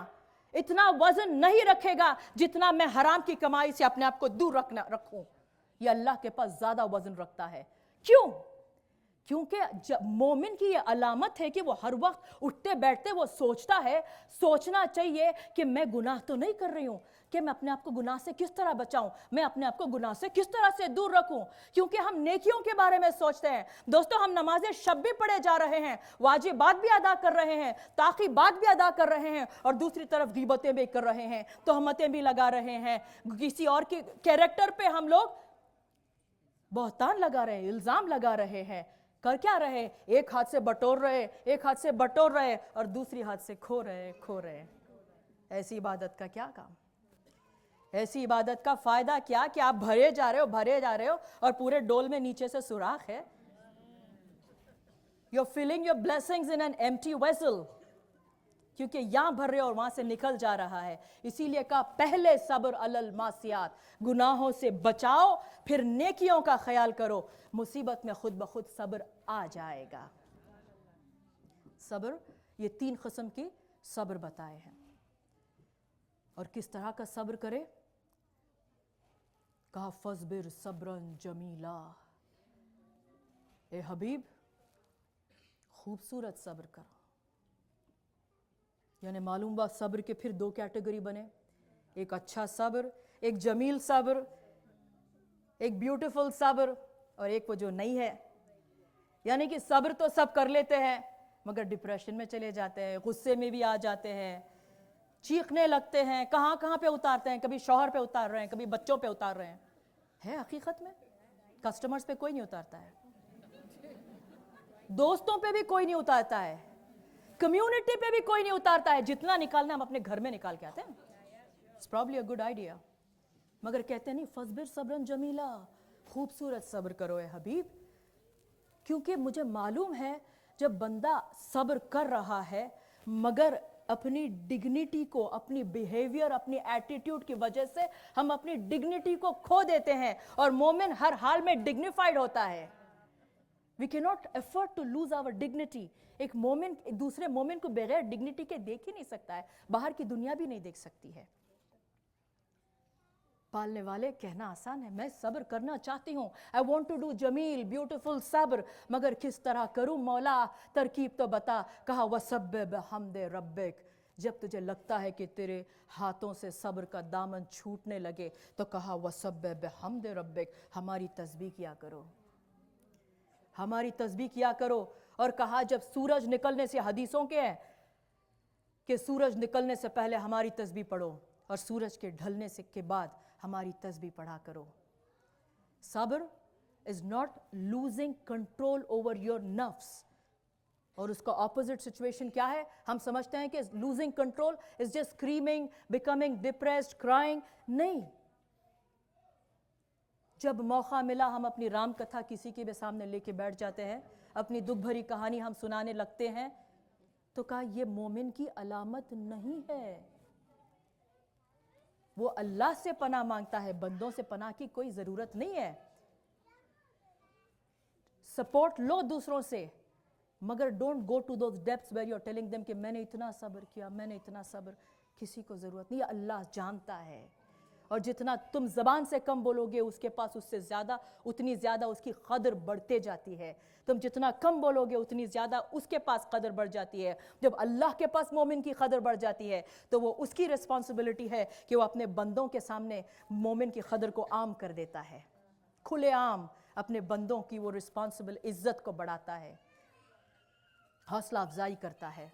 इतना वजन नहीं रखेगा जितना मैं हराम की कमाई से अपने आप को दूर रखूं। यह अल्लाह के पास ज्यादा वजन रखता है। क्यों? क्योंकि मोमिन की यह अलामत है कि वो हर वक्त उठते बैठते वो सोचना चाहिए कि मैं गुनाह तो नहीं कर रही हूं, कि मैं अपने आप को गुनाह से किस तरह बचाऊं, मैं अपने आप को गुनाह से किस तरह से दूर रखूं। क्योंकि हम नेकियों के बारे में सोचते हैं। दोस्तों, हम नमाज़े शब भी पढ़े जा रहे हैं, वाजिबात भी अदा कर रहे हैं, ताक़ीबात भी अदा कर रहे हैं, और दूसरी तरफ गीबतें भी कर रहे हैं, तोहमतें भी लगा रहे हैं, किसी और के कैरेक्टर पे हम लोग बहतान लगा रहे हैं, इल्जाम लगा रहे हैं। कर क्या रहे? एक हाथ से बटोर रहे और दूसरी हाथ से खो रहे। ऐसी इबादत का क्या काम? ऐसी इबादत का फायदा क्या कि आप भरे जा रहे हो और पूरे डोल में नीचे से सुराख है। You're filling your blessings in an empty vessel, क्योंकि यहां भर रहे हो और वहां से निकल जा रहा है। इसीलिए कहा पहले सब्र अलल मासियात, गुनाहों से बचाओ, फिर नेकियों का ख्याल करो, मुसीबत में खुद ब खुद सब्र आ जाएगा। सब्र, ये 3 किस्म की सब्र बताए हैं, और किस तरह का सब्र करे? कहा फस्बिर सब्रन जमीला, ए हबीब खूबसूरत सब्र करो, यानी मालूम हुआ सब्र के फिर दो कैटेगरी बने, एक अच्छा सब्र, एक जमील सब्र, एक ब्यूटीफुल सब्र, और एक वो जो नहीं है। यानी कि सब्र तो सब कर लेते हैं मगर डिप्रेशन में चले जाते हैं, गुस्से में भी आ जाते हैं, चीखने लगते हैं, कहाँ कहाँ पे उतारते हैं, कभी शौहर पे उतार रहे हैं, कभी बच्चों पे उतार रहे हैं। है हकीकत में कस्टमर्स पे कोई नहीं उतारता है, दोस्तों पे भी कोई नहीं उतारता है, कम्युनिटी पे भी कोई नहीं उतारता है। जितना निकालना हम अपने घर में निकाल के आते हैं। It's probably a good idea, मगर कहते हैं नहीं, फसबिर सब्रन जमीला, खूबसूरत सब्र करो ए हबीब, क्योंकि मुझे मालूम है जब बंदा सब्र कर रहा है मगर अपनी डिग्निटी को, अपनी बिहेवियर, अपनी एटीट्यूड की वजह से हम अपनी डिग्निटी को खो देते हैं, और मोमिन हर हाल में डिग्निफाइड होता है। We can not afford to lose our dignity. एक मोमिन दूसरे मोमिन को बगैर डिग्निटी के देख ही नहीं सकता है, बाहर की दुनिया भी नहीं देख सकती है। पालने वाले कहना आसान है, मैं सब्र करना चाहती हूँ, आई वॉन्ट टू डू जमील ब्यूटीफुल सब्र, मगर किस तरह करूँ मौला, तरकीब तो बता। कहा वसब्बिह बिहम्दि रब्बिक, जब तुझे लगता है कि तेरे हाथों से सब्र का दामन छूटने लगे तो कहा वसब्बिह बिहम्दि रब्बिक, हमारी तस्बीह किया करो, हमारी तस्बीह किया करो। और कहा जब सूरज निकलने से, हदीसों के हैं कि सूरज निकलने से पहले हमारी तस्बीह पढ़ो और सूरज के ढलने से के बाद हमारी तस्बीह पढ़ा करो। सब्र is not losing control over your नफ्स, और उसका ऑपोजिट सिचुएशन क्या है? हम समझते हैं कि losing control is just screaming, becoming depressed, crying. नहीं, जब मौका मिला हम अपनी राम कथा किसी के भी सामने लेके बैठ जाते हैं, अपनी दुख भरी कहानी हम सुनाने लगते हैं, तो कहा यह मोमिन की अलामत नहीं है। वो अल्लाह से पनाह मांगता है, बंदों से पनाह की कोई जरूरत नहीं है। सपोर्ट लो दूसरों से, मगर don't go to those depths where you are telling them कि मैंने इतना सब्र किया, मैंने इतना सब्र। किसी को जरूरत नहीं, अल्लाह जानता है। और जितना तुम जबान से कम बोलोगे उसके पास उससे ज्यादा, उतनी ज्यादा उसकी कदर बढ़ते जाती है। तुम जितना कम बोलोगे उतनी ज्यादा उसके पास कदर बढ़ जाती है। जब अल्लाह के पास मोमिन की कदर बढ़ जाती है तो वो उसकी रिस्पॉन्सिबिलिटी है कि वो अपने बंदों के सामने मोमिन की कदर को आम कर देता है, खुलेआम अपने बंदों की वो रिस्पॉन्सिबल इज्जत को बढ़ाता है, हौसला अफजाई करता है।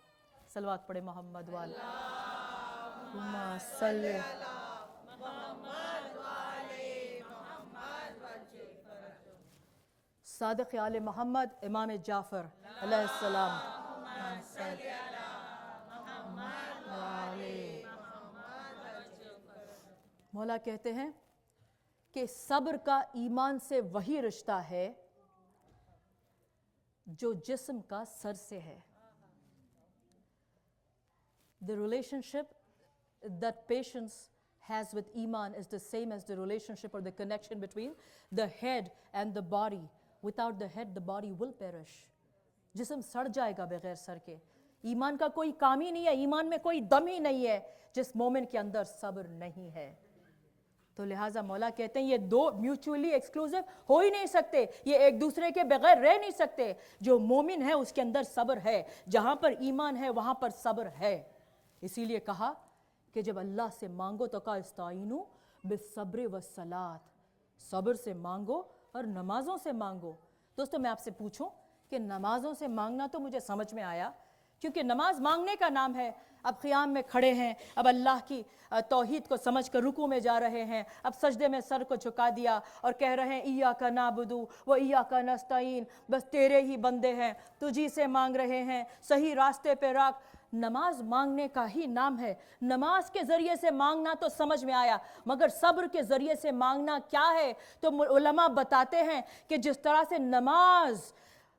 सलवात पढ़े मोहम्मद वाला सादिक आले मोहम्मद इमाम जाफर अलैहिस्सलाम। मौला कहते हैं कि सब्र का ईमान से वही रिश्ता है जो जिस्म का सर से है। The relationship that patience has with iman is the same as the relationship or the connection between the head and the body. Without the head, the body will perish. जिस्म सड़ जाएगा बगैर सर के। ईमान का कोई काम ही नहीं है, ईमान में कोई दम ही नहीं है जिस मोमिन के अंदर सब्र नहीं है। तो लिहाजा मौला कहते हैं ये दो म्यूचुअली एक्सक्लूसिव हो ही नहीं सकते, ये एक दूसरे के बगैर रह नहीं सकते। जो मोमिन है उसके अंदर सब्र है, जहां पर ईमान है वहां पर सब्र है। इसीलिए कहा कि जब अल्लाह से मांगो तो कहा इस्ताइनु बिस्सब्र वस्सलात, सब्र से मांगो और नमाजों से मांगो। दोस्तों मैं आपसे पूछूं कि नमाजों से मांगना तो मुझे समझ में आया, क्योंकि नमाज मांगने का नाम है। अब क़ियाम में खड़े हैं, अब अल्लाह की तौहीद को समझ कर रुकू में जा रहे हैं, अब सजदे में सर को झुका दिया और कह रहे हैं इय्याका नाबुदु व इय्याका नस्तईन, बस तेरे ही बंदे हैं, तुझी से मांग रहे हैं, सही रास्ते पे रख। नमाज मांगने का ही नाम है। नमाज के जरिए से मांगना तो समझ में आया, मगर सब्र के जरिए से मांगना क्या है? तो उलमा बताते हैं कि जिस तरह से नमाज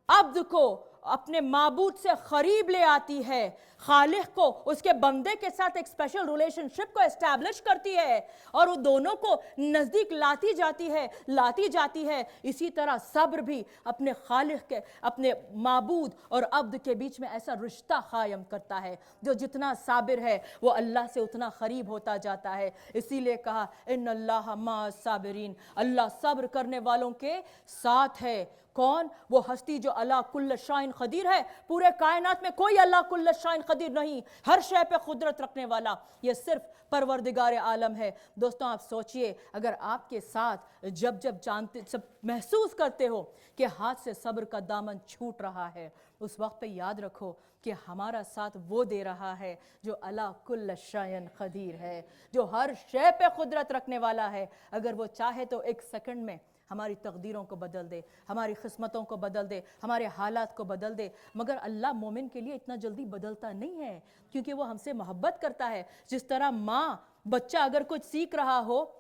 अब्द को अपने माबूद से करीब ले आती है, खालिक को उसके बंदे के साथ एक स्पेशल रिलेशनशिप को एस्टैब्लिश करती है और वो दोनों को नज़दीक लाती जाती है, इसी तरह सब्र भी अपने खालिक के, अपने माबूद और अब्द के बीच में ऐसा रिश्ता कायम करता है। जो जितना साबिर है वो अल्लाह से उतना करीब होता जाता है। इसीलिए कहा इन्नल्लाह मा साबिरीन, अल्लाह सब्र करने वालों के साथ है। कौन? वो हस्ती जो अला कुल्ल शाइन शाइन खदीर है। पूरे कायनात में कोई अल्लाह कुल्ल शाइन खदीर नहीं, हर शय पे कुदरत रखने वाला ये सिर्फ परवरदिगार आलम है। दोस्तों आप सोचिए, अगर आपके साथ जब जब जानते सब महसूस करते हो कि हाथ से सब्र का दामन छूट रहा है, उस वक्त पे याद रखो कि हमारा साथ वो दे रहा है जो अला कुल्ल शाइन खदीर है, जो हर शय पे कुदरत रखने वाला है। अगर वो चाहे तो एक सेकंड में हमारी तकदीरों को बदल दे, हमारी किस्मतों को बदल दे, हमारे हालात को बदल दे। मगर अल्लाह मोमिन के लिए इतना जल्दी बदलता नहीं है, क्योंकि वो हमसे मोहब्बत करता है। जिस तरह माँ बच्चा अगर कुछ सीख रहा हो,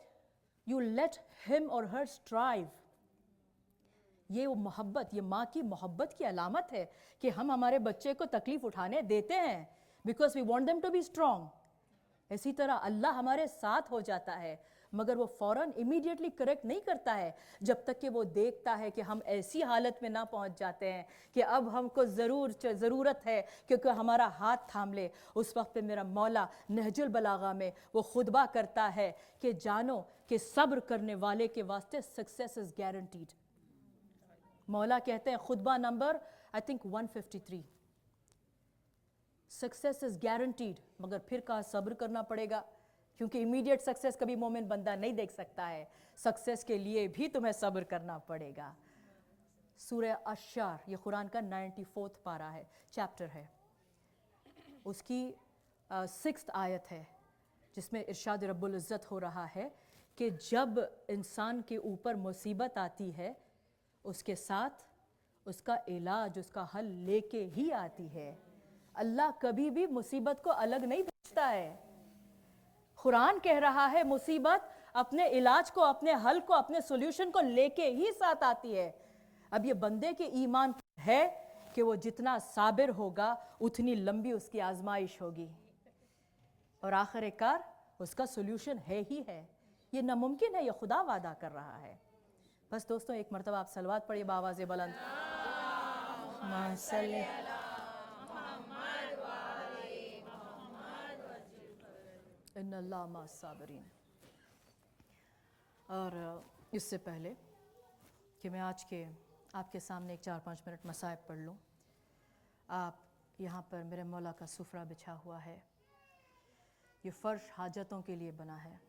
यू लेट हिम और हर स्ट्राइव, ये वो मोहब्बत, ये माँ की मोहब्बत की अलामत है कि हम हमारे बच्चे को तकलीफ उठाने देते हैं, because we want them to be strong. इसी तरह अल्लाह हमारे साथ हो जाता है, मगर वो फौरन इमीडिएटली करेक्ट नहीं करता है, जब तक कि वो देखता है कि हम ऐसी हालत में ना पहुंच जाते हैं कि अब हमको ज़रूरत है क्योंकि हमारा हाथ थाम ले। उस वक्त पे मेरा मौला नहजुल बलागा में वो खुतबा करता है कि जानो कि सब्र करने वाले के वास्ते सक्सेस इज़ गारंटीड। मौला कहते हैं खुतबा number I think 153, success is guaranteed, मगर फिर कहा सब्र करना पड़ेगा, क्योंकि इमीडिएट सक्सेस कभी मोमिन बंदा नहीं देख सकता है, सक्सेस के लिए भी तुम्हें सब्र करना पड़ेगा। सूरह अश्शार, ये कुरान का 94वां पारा है, चैप्टर है, उसकी 6th आयत है, जिसमें इरशाद रब्बुल इज़्ज़त हो रहा है कि जब इंसान के ऊपर मुसीबत आती है, उसके साथ उसका इलाज, उसका हल लेके ही आती है। अल्लाह कभी भी मुसीबत को अलग नहीं भेजता है। कुरान कह रहा है मुसीबत अपने इलाज को, अपने हल को, अपने सॉल्यूशन को लेके ही साथ आती है। अब ये बंदे के ईमान है कि वो जितना साबिर होगा उतनी लंबी उसकी आजमाइश होगी, और आखिरकार उसका सॉल्यूशन है ही है। ये नामुमकिन है, ये खुदा वादा कर रहा है। बस दोस्तों एक मरतबा आप सलवात पढ़िए बावाज़े बुलंद, इन्नल्लाह मअस-साबिरीन। और इससे पहले कि मैं आज के आपके सामने एक 4-5 मिनट मसाइब पढ़ लूँ, आप यहाँ पर मेरे मौला का सुफरा बिछा हुआ है। ये फ़र्श हाजतों के लिए बना है,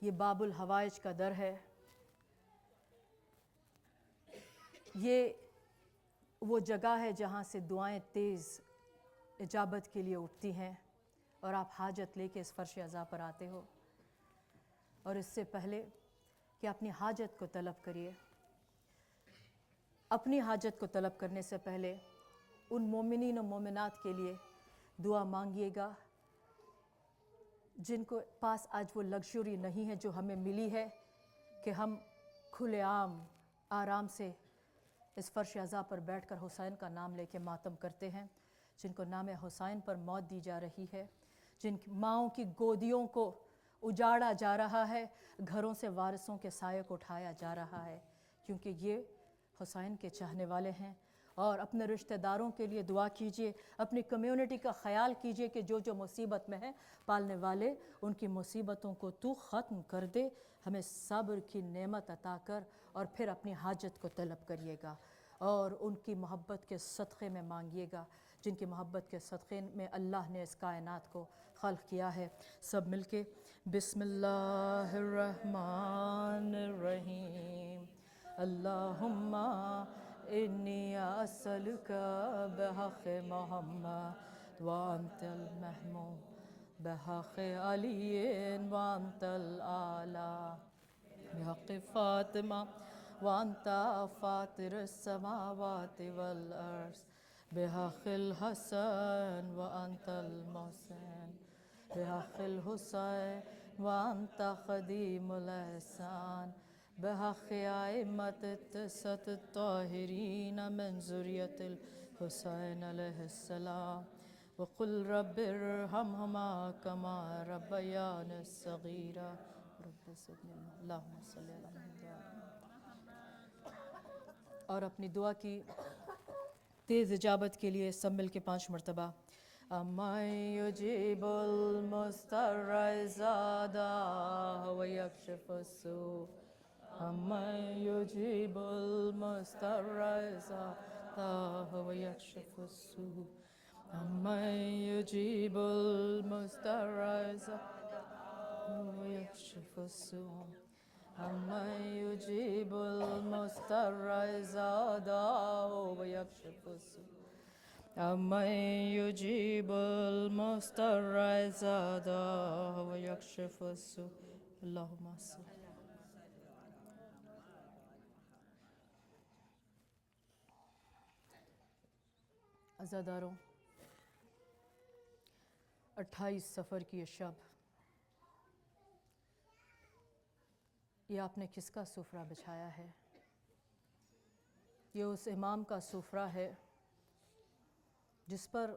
ये बाबुल हवाइज का दर है, ये वो जगह है जहाँ से दुआएं तेज़ इजाबत के लिए उठती हैं, और आप हाजत लेके इस फ़र्श अज़ा पर आते हो। और इससे पहले कि अपनी हाजत को तलब करिए, अपनी हाजत को तलब करने से पहले उन मोमिनीन और मोमिनात के लिए दुआ मांगिएगा जिनको पास आज वो लग्ज़री नहीं है जो हमें मिली है कि हम खुलेआम आराम से इस फ़र्श अज़ा पर बैठकर हुसैन का नाम लेके मातम करते हैं, जिनको नाम हुसैन पर मौत दी जा रही है, जिन माँओं की गोदियों को उजाड़ा जा रहा है, घरों से वारिसों के साये को उठाया जा रहा है, क्योंकि ये हुसैन के चाहने वाले हैं। और अपने रिश्तेदारों के लिए दुआ कीजिए, अपनी कम्युनिटी का ख्याल कीजिए कि जो जो मुसीबत में है, पालने वाले उनकी मुसीबतों को तू ख़त्म कर दे, हमें सब्र की नेमत अता कर, और फिर अपनी हाजत को तलब करिएगा और उनकी मोहब्बत के सदक़े में मांगिएगा, जिनकी मोहब्बत के सदक़े में अल्लाह ने इस कायनात को खल्क़ किया है। सब मिलके बिस्मिल्लाहिर्रहमानिर्रहीम, अल्लाहुम्मा इन्नी अस्अलुका बिहक़्क़ि मोहम्मद व अंतल महमूद बिहक़्क़ि अलीय्यिन व अंतल आला बिहक़्क़ि फ़ातिमा व अंता फ़ातिरुस समावाति वल अर्ज़ बिहक़्क़िल हसन व अंतल मोहसिन बिहक़्क़िल हुसैन व अंता ख़दीमुल एहसान बिहक़्क़ि अइम्मतित ताहिरीन मिन ज़ुर्रियतिल हुसैन अलैहिस्सलाम व क़ुल रब्बिरहमहुमा कमा रब्बयानी सग़ीरा रब्बि ज़िदनी अल्लाहुम्मा सल्लि अला मुहम्मद। और अपनी दुआ की तेज़ इजाबत के लिए सब मिल के 5 मरतबा अम्मन युजीबुल मुस्तर्रा इज़ा दा व यक्शिफुस सू, अम्मन يجيب المضطر إذا دعاه ويكشف السوء أمن يجيب المضطر إذا دعاه ويكشف السوء أمن يجيب المضطر إذا دعاه ويكشف السوء أمن يجيب المضطر إذا دعاه ويكشف السوء اللهم صل. عزاداروں، 28 سفر کی یہ شب، یہ آپ نے کس کا سفرہ بچھایا ہے؟ یہ اس امام کا سفرہ ہے جس پر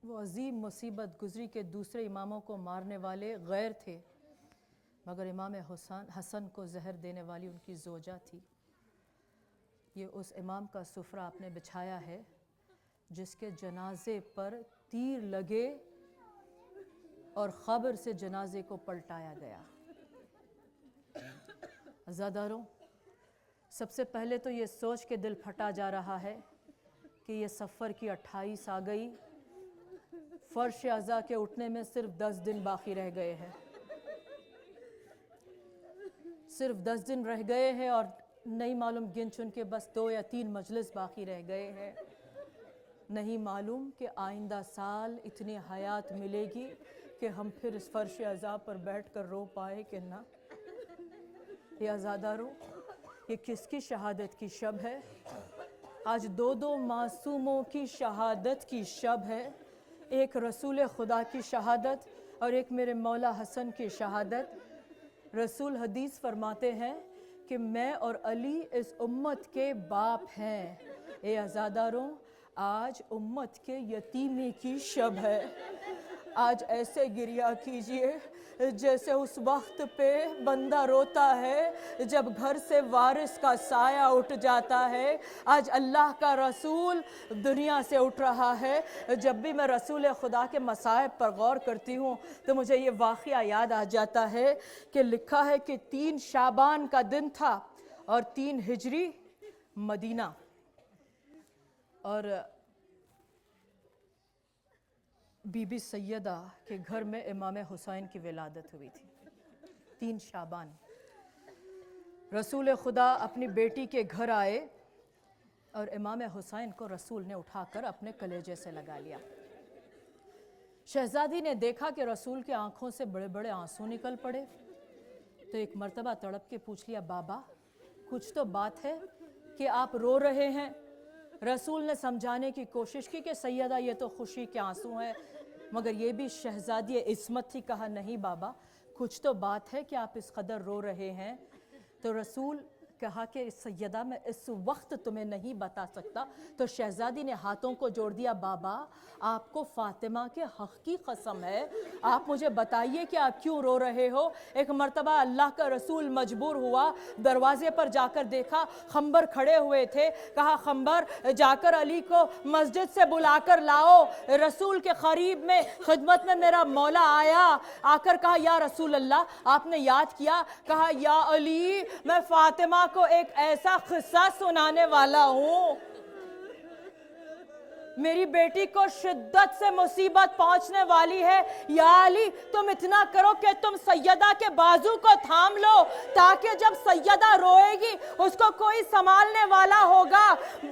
وہ عظیم مصیبت گزری کہ دوسرے اماموں کو مارنے والے غیر تھے، مگر امام حسن کو زہر دینے والی ان کی زوجہ تھی۔ یہ اس امام کا سفرہ آپ نے بچھایا ہے جس کے جنازے پر تیر لگے اور قبر سے جنازے کو پلٹایا گیا۔ عزاداروں، سب سے پہلے تو یہ سوچ کے دل پھٹا جا رہا ہے کہ یہ سفر کی 28 آ گئی، فرش عزا کے اٹھنے میں صرف 10 دن باقی رہ گئے ہیں، صرف 10 دن رہ گئے ہیں اور نہیں معلوم گن چن کے بس 2 یا 3 مجلس باقی رہ گئے ہیں۔ نہیں معلوم کہ آئندہ سال اتنی حیات ملے گی کہ ہم پھر اس فرش عزا پر بیٹھ کر رو پائے کہ نہ۔ یہ عزاداروں، یہ کس کی شہادت کی شب ہے؟ آج 2 معصوموں کی شہادت کی شب ہے، ایک رسول خدا کی شہادت اور ایک میرے مولا حسن کی شہادت۔ رسول حدیث فرماتے ہیں کہ میں اور علی اس امت کے باپ ہیں۔ اے عزاداروں، آج امت کے یتیمی کی شب ہے۔ آج ایسے گریہ کیجئے جیسے اس وقت پہ بندہ روتا ہے جب گھر سے وارث کا سایہ اٹھ جاتا ہے۔ آج اللہ کا رسول دنیا سے اٹھ رہا ہے۔ جب بھی میں رسول خدا کے مصائب پر غور کرتی ہوں تو مجھے یہ واقعہ یاد آ جاتا ہے کہ لکھا ہے کہ 3 شعبان کا دن تھا اور 3 ہجری مدینہ، اور بی بی سیدہ کے گھر میں امام حسین کی ولادت ہوئی تھی۔ 3 شعبان رسول خدا اپنی بیٹی کے گھر آئے اور امام حسین کو رسول نے اٹھا کر اپنے کلیجے سے لگا لیا۔ شہزادی نے دیکھا کہ رسول کے آنکھوں سے بڑے بڑے آنسو نکل پڑے تو ایک مرتبہ تڑپ کے پوچھ لیا، بابا کچھ تو بات ہے کہ آپ رو رہے ہیں؟ رسول نے سمجھانے کی کوشش کی کہ سیدہ یہ تو خوشی کے آنسو ہیں، مگر یہ بھی شہزادی عصمت تھی۔ کہا نہیں بابا، کچھ تو بات ہے کہ آپ اس قدر رو رہے ہیں۔ تو رسول کہا کہ سیدہ میں اس وقت تمہیں نہیں بتا سکتا۔ تو شہزادی نے ہاتھوں کو جوڑ دیا، بابا آپ کو فاطمہ کے حق کی قسم ہے، آپ مجھے بتائیے کہ آپ کیوں رو رہے ہو۔ ایک مرتبہ اللہ کا رسول مجبور ہوا، دروازے پر جا کر دیکھا خنبر کھڑے ہوئے تھے۔ کہا خنبر جا کر علی کو مسجد سے بلا کر لاؤ۔ رسول کے قریب میں خدمت میں میرا مولا آیا، آ کر کہا یا رسول اللہ آپ نے یاد کیا؟ کہا یا علی میں فاطمہ کو ایک ایسا قصہ سنانے والا ہوں، میری بیٹی کو شدت سے مصیبت پہنچنے والی ہے۔ یا علی تم اتنا کرو کہ تم سیدہ کے بازو کو تھام لو تاکہ جب سیدہ روئے گی اس کو کوئی سنبھالنے والا ہوگا۔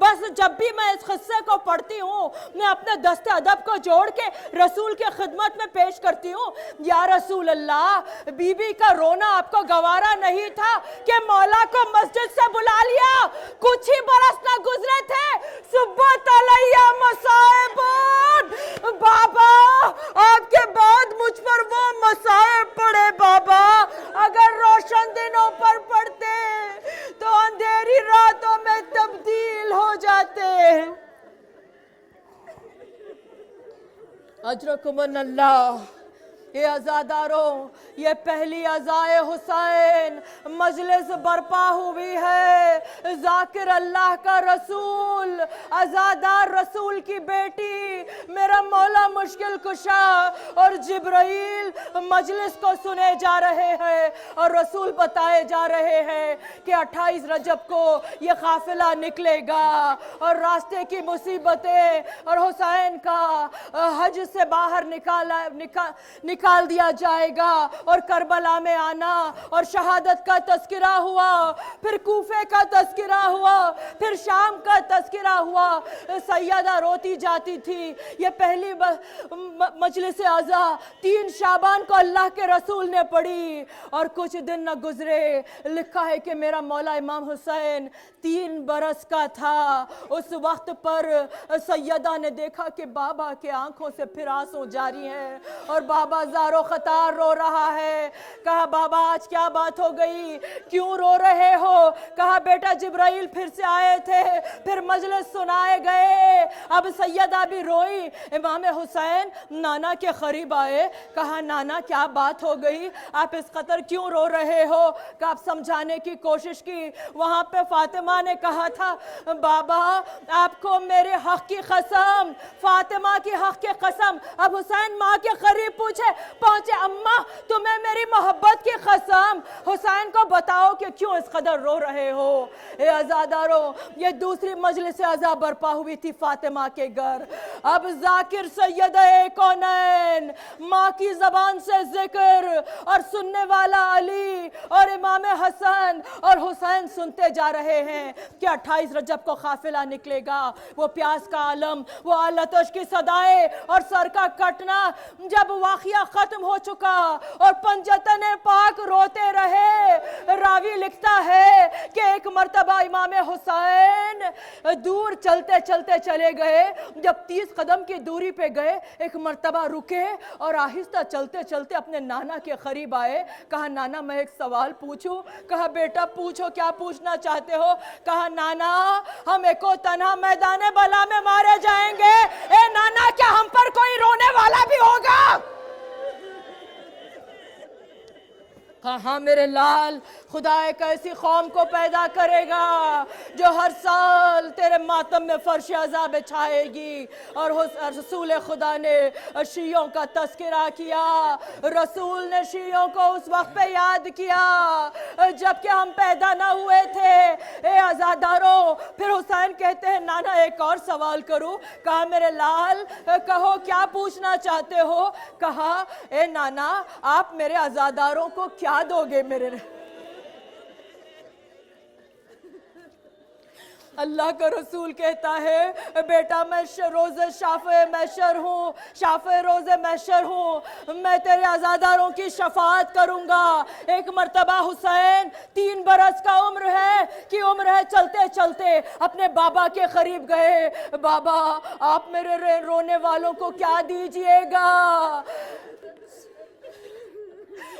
بس جب بھی میں اس قصے کو پڑھتی ہوں میں اپنے دست ادب کو جوڑ کے رسول کے خدمت میں پیش کرتی ہوں، یا رسول اللہ بی بی کا رونا آپ کو گوارا نہیں تھا کہ مولا کو مسجد سے بلا لیا؟ کچھ ہی برس نہ گزرے تھے، صبح علیہ مصائب، بابا آپ کے بعد مجھ پر وہ مصائب پڑے بابا، اگر روشن دنوں پر پڑتے تو اندھیری راتوں میں تبدیل ہو جاتے۔ اجرکم اللہ، ये अज़ादारों, ये पहली अज़ाए हुसैन मजलिस बर्पा हुई है। ज़ाकिर अल्लाह का रसूल, अज़ादार रसूल की बेटी, मेरा मौला मुश्किल कुशा और जिब्राइल मजलिस को सुने जा रहे हैं और रसूल बताए जा रहे हैं कि 28 रजब को ये काफिला निकलेगा और रास्ते की मुसीबतें और हुसैन का हज से बाहर निकाल दिया जाएगा और करबला में आना और शहादत का तस्करा हुआ, फिर कूफे का तस्करा हुआ, फिर शाम का तस्करा हुआ। सैयदा रोती जाती थी। ये पहली मजलिस आज़ा 3 शाबान को अल्लाह के रसूल ने पढ़ी और कुछ दिन न गुजरे, लिखा है कि मेरा मौला इमाम हुसैन 3 बरस का था। उस वक्त पर सैयदा ने देखा कि बाबा के आंखों से फिर आंसू जारी हैं और बाबा ज़ारो ख़तार रो रहा है। कहा बाबा आज क्या बात हो गई, क्यों रो रहे हो? कहा बेटा जिब्राइल फिर से आए थे, फिर मजलिस सुनाए गए, अब सैयदा भी रोई। इमाम हुसैन नाना के करीब आए, कहा नाना क्या बात हो गई, आप इस कदर क्यों रो रहे हो? कहा आप समझाने की कोशिश की। वहाँ पे फातिमा ने कहा था बाबा आपको मेरे हक की कसम, फातिमा की हक की कसम। अब हुसैन माँ के करीब पहुंचे अम्मा तुम्हें मेरी मोहब्बत की कसम, हुसैन को बताओ कि क्यों इस कदर रो रहे हो। ए अज़ादारों, ये दूसरी मजलिस अज़ा बर्पा हुई थी फातिमा के घर। अब जाकिर सैयद-ए कौनैन, माँ की जबान से जिक्र और सुनने वाला अली और इमाम हसन और हुसैन सुनते जा रहे हैं कि 28 रजब को काफिला निकलेगा। वो प्यास का आलम, वो आलतश की सदाएं और सर का कटना। जब वाक़िया खत्म हो चुका और पंजतन पाक रोते रहे, रावी लिखता है कि एक मर्तबा इमाम हुसैन दूर चलते चलते चले गए। जब 30 कदम की दूरी पे गए, एक मर्तबा रुके और आहिस्ता चलते चलते अपने नाना के करीब आए। कहा नाना मैं एक सवाल पूछूं? कहा बेटा पूछो, क्या पूछना चाहते हो? कहा नाना हम एको तन्हा मैदान बला में मारे जाएंगे। ए नाना क्या हम पर कोई रोने वाला भी होगा? कहा मेरे लाल, खुदा एक ऐसी कौम को पैदा करेगा जो हर साल तेरे मातम में फर्श अज़ा बिछाएगी। और रसूल खुदा ने शियों का तस्करा किया। रसूल ने शियों को उस वक्त पे याद किया जबकि हम पैदा ना हुए थे। ए अज़ादारों, फिर हुसैन कहते हैं नाना एक और सवाल करूं? कहा मेरे लाल कहो क्या पूछना चाहते हो? कहा ए नाना आप मेरे अज़ादारों को क्या दोगे? मेरे अल्लाह का रसूल कहता है बेटा मैं रोज़े शाफ़े महशर हूँ, शाफ़े रोज़े महशर हूँ, मैं तेरे अज़ादारों की शफाअत करूँगा। एक मर्तबा हुसैन 3 बरस का उम्र है चलते चलते अपने बाबा के करीब गए। बाबा आप मेरे रोने वालों को क्या दीजिएगा?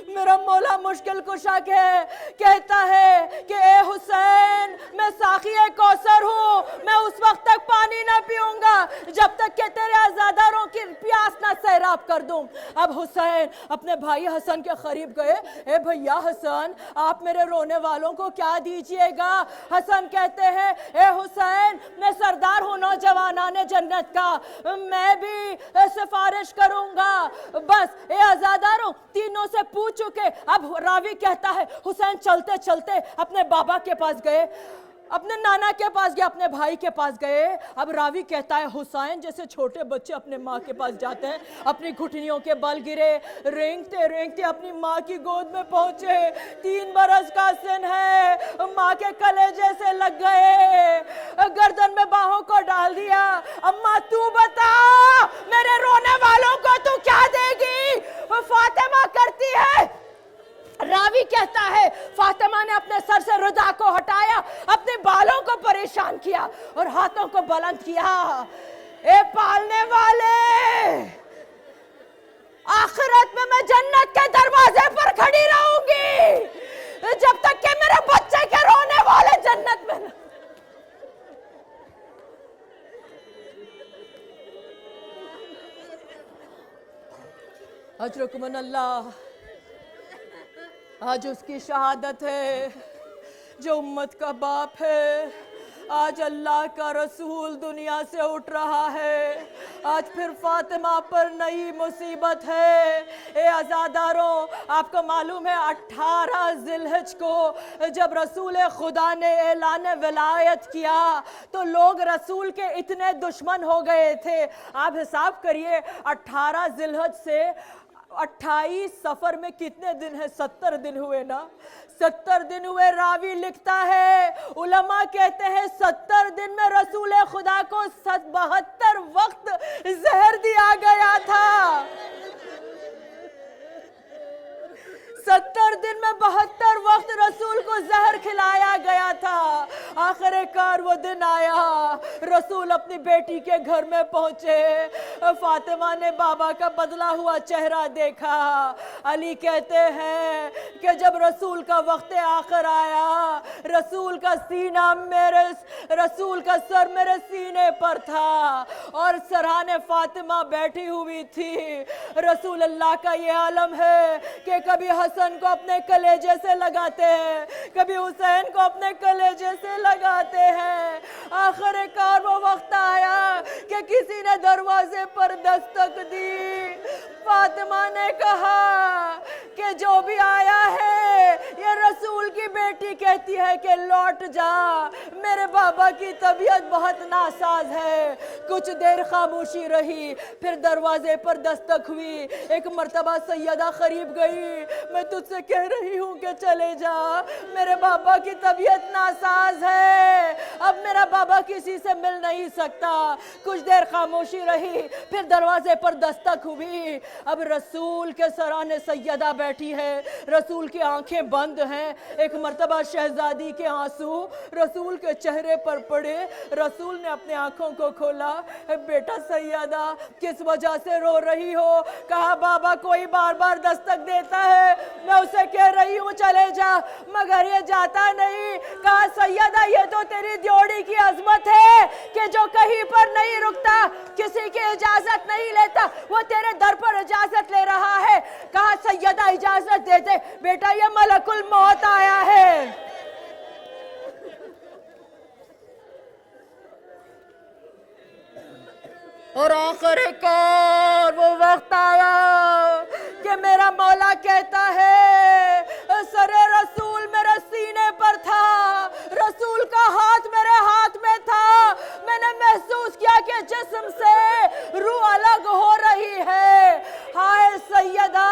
मेरा मौला मुश्किल कुशा कहता है कि ए हुसैन मैं साखी कौसर हूँ, मैं उस वक्त तक पानी ना पीऊंगा जब तक कि तेरे अज़ादारों की प्यास ना सैराब कर दूं। अब हुसैन अपने भाई हसन के करीब गए। ए भैया हसन आप मेरे रोने वालों को क्या दीजिएगा? हसन कहते हैं ए हुसैन मैं सरदार हूँ नौजवानाने जन्नत का, मैं भी सिफारिश करूंगा। बस ए अज़ादारों तीनों से पूछ चुके। अब रावी कहता है हुसैन चलते चलते अपने बाबा के पास गए, अपने नाना के पास गए, अपने भाई के पास गए। अब रावी कहता है हुसैन जैसे छोटे बच्चे अपने माँ के पास जाते हैं, अपनी घुटनियों के बल गिरे, रेंगते रेंगते अपनी माँ की गोद में पहुंचे। 3 बरस का सिन है, माँ के कलेजे से लग गए, गर्दन में बाहों को डाल दिया। अम्मा तू बता मेरे रोने वालों को तू क्या देगी? फातिमा करती है। रावी कहता है फातिमा ने अपने सर से रुदा को हटाया, अपने बालों को परेशान किया और हाथों को बुलंद किया। ए पालने वाले, आखिरत में मैं जन्नत के दरवाजे पर खड़ी रहूंगी जब तक कि मेरे बच्चे के रोने वाले जन्नत में। अजरकुमन अल्लाह, आज उसकी शहादत है, जो उम्मत का बाप है। आज अल्लाह का रसूल दुनिया से उठ रहा है। आज फिर फातिमा पर नई मुसीबत है। ए आज़ादारों, आपको मालूम है 18 ज़िलहिज को जब रसूल खुदा ने ऐलान विलायत किया तो लोग रसूल के इतने दुश्मन हो गए थे। आप हिसाब करिए 18 ज़िलहिज से 28 सफर में कितने दिन है? 70 दिन हुए ना? 70 दिन हुए। रावी लिखता है, उलमा कहते हैं 70 दिन में रसूल खुदा को 72 वक्त जहर दिया गया था। 70 दिन में 72 वक्त रसूल को जहर खिलाया गया था। आखिरकार वो दिन आया, रसूल अपनी बेटी के घर में पहुंचे। फातिमा ने बाबा का बदला हुआ चेहरा देखा। अली कहते हैं कि जब रसूल का वक्त आखिर आया, रसूल का सर मेरे सीने पर था और सराहने फातिमा बैठी हुई थी। रसूल अल्लाह का ये आलम है कि कभी हसन को अपने कलेजे से लगाते हैं, कभी हुसैन को अपने कलेजे से लगाते हैं। आखिरकार वो वक्त आया कि किसी ने दरवाजे पर दस्तक दी। फातिमा ने कहा कि जो भी आया है, ये रसूल की बेटी कहती है कि लौट जा, मेरे बाबा की तबीयत बहुत नासाज है। कुछ देर खामोशी रही, फिर दरवाजे पर दस्तक हुई। एक मर्तबा सैयदा करीब गई, मैं तुझसे कह रही हूँ कि चले जा, मेरे बाबा की तबीयत नासाज है, अब मेरा बाबा किसी से मिल नहीं सकता। कुछ देर खामोशी रही, फिर दरवाजे पर दस्तक हुई। अब रसूल के सराने सैयदा बैठी है, रसूल की आंखें बंद हैं। एक मर्तबा शहजादी के आंसू रसूल के चेहरे पर पड़े। रसूल ने अपने आंखों को खोला, बेटा सैयदा किस वजह से रो रही हो? कहा बाबा कोई बार बार दस्तक देता है, मैं उसे कह रही हूँ चले जा, मगर ये जाता नहीं। कहा सैयदा ये तो तेरी ड्योढ़ी की अजमत है कि जो कहीं पर नहीं रुकता, किसी की इजाजत नहीं लेता, वो तेरे दर पर इजाजत ले रहा है। कहा सैयदा इजाजत दे दे, बेटा ये मलकुल मौत आया है। और आखिरकार वो वक्त आया कि मेरा मौला कहता है, सरे रसूल मेरे सीने पर था, रसूल का हाथ मेरे हाथ में था। मैंने महसूस किया कि जिस्म से रूह अलग हो रही है। हाय सैयदा,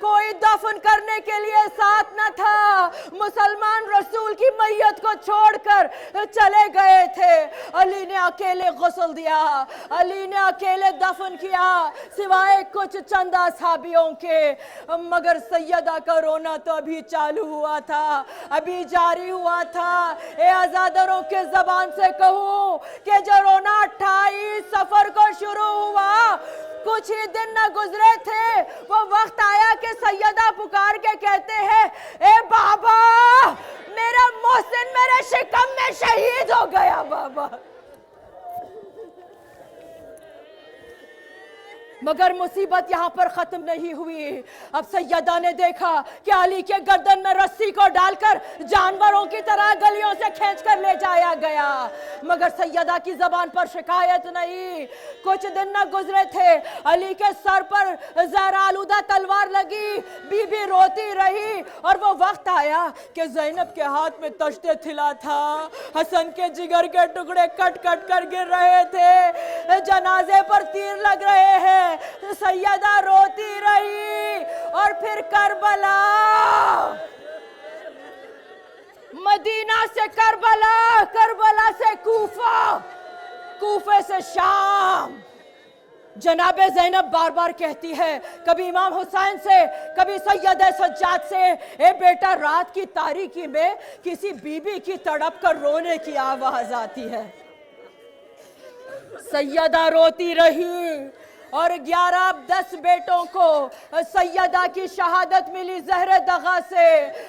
कोई दफन करने के लिए साथ न था। मुसलमान रसूल की मैयत को छोड़कर चले गए थे। अली ने अकेले गुस्ल दिया, अली ने अकेले दफन किया, सिवाय कुछ चंद असहाबियों के। मगर सैयदा का रोना तो अभी चालू हुआ था, अभी जारी हुआ था। ए आज़ादरों के ज़बान से कहूँ कि जो रोना 28 सफर को शुरू हुआ, कुछ ही दिन न गुजरे थे, वो वक्त आया कि सैयदा पुकार के कहते हैं, ए बाबा मेरा मोहसिन मेरे शिकम में शहीद हो गया बाबा। मगर मुसीबत यहाँ पर खत्म नहीं हुई। अब सैयदा ने देखा कि अली के गर्दन में रस्सी को डालकर जानवरों की तरह गलियों से खींचकर ले जाया गया। मगर सैयदा की जबान पर शिकायत नहीं। कुछ दिन न गुजरे थे, अली के सर पर जहरालूदा तलवार लगी, बीबी रोती रही। और वो वक्त आया कि ज़ैनब के हाथ में तश्ते थिला था, हसन के जिगर के टुकड़े कट कट कर गिर रहे थे, जनाजे पर तीर लग रहे हैं। सैयदा रोती रही। और फिर करबला, मदीना से करबला, करबला से कूफा, कूफे से शाम। जनाबे ज़ैनब बार बार कहती है, कभी इमाम हुसैन से, कभी सैयद सज्जाद से, ए बेटा रात की तारीकी में किसी बीबी की तड़प कर रोने की आवाज आती है। सैयदा रोती रही। और 11-10 बेटों को सैयदा की शहादत मिली ज़हर दगा से।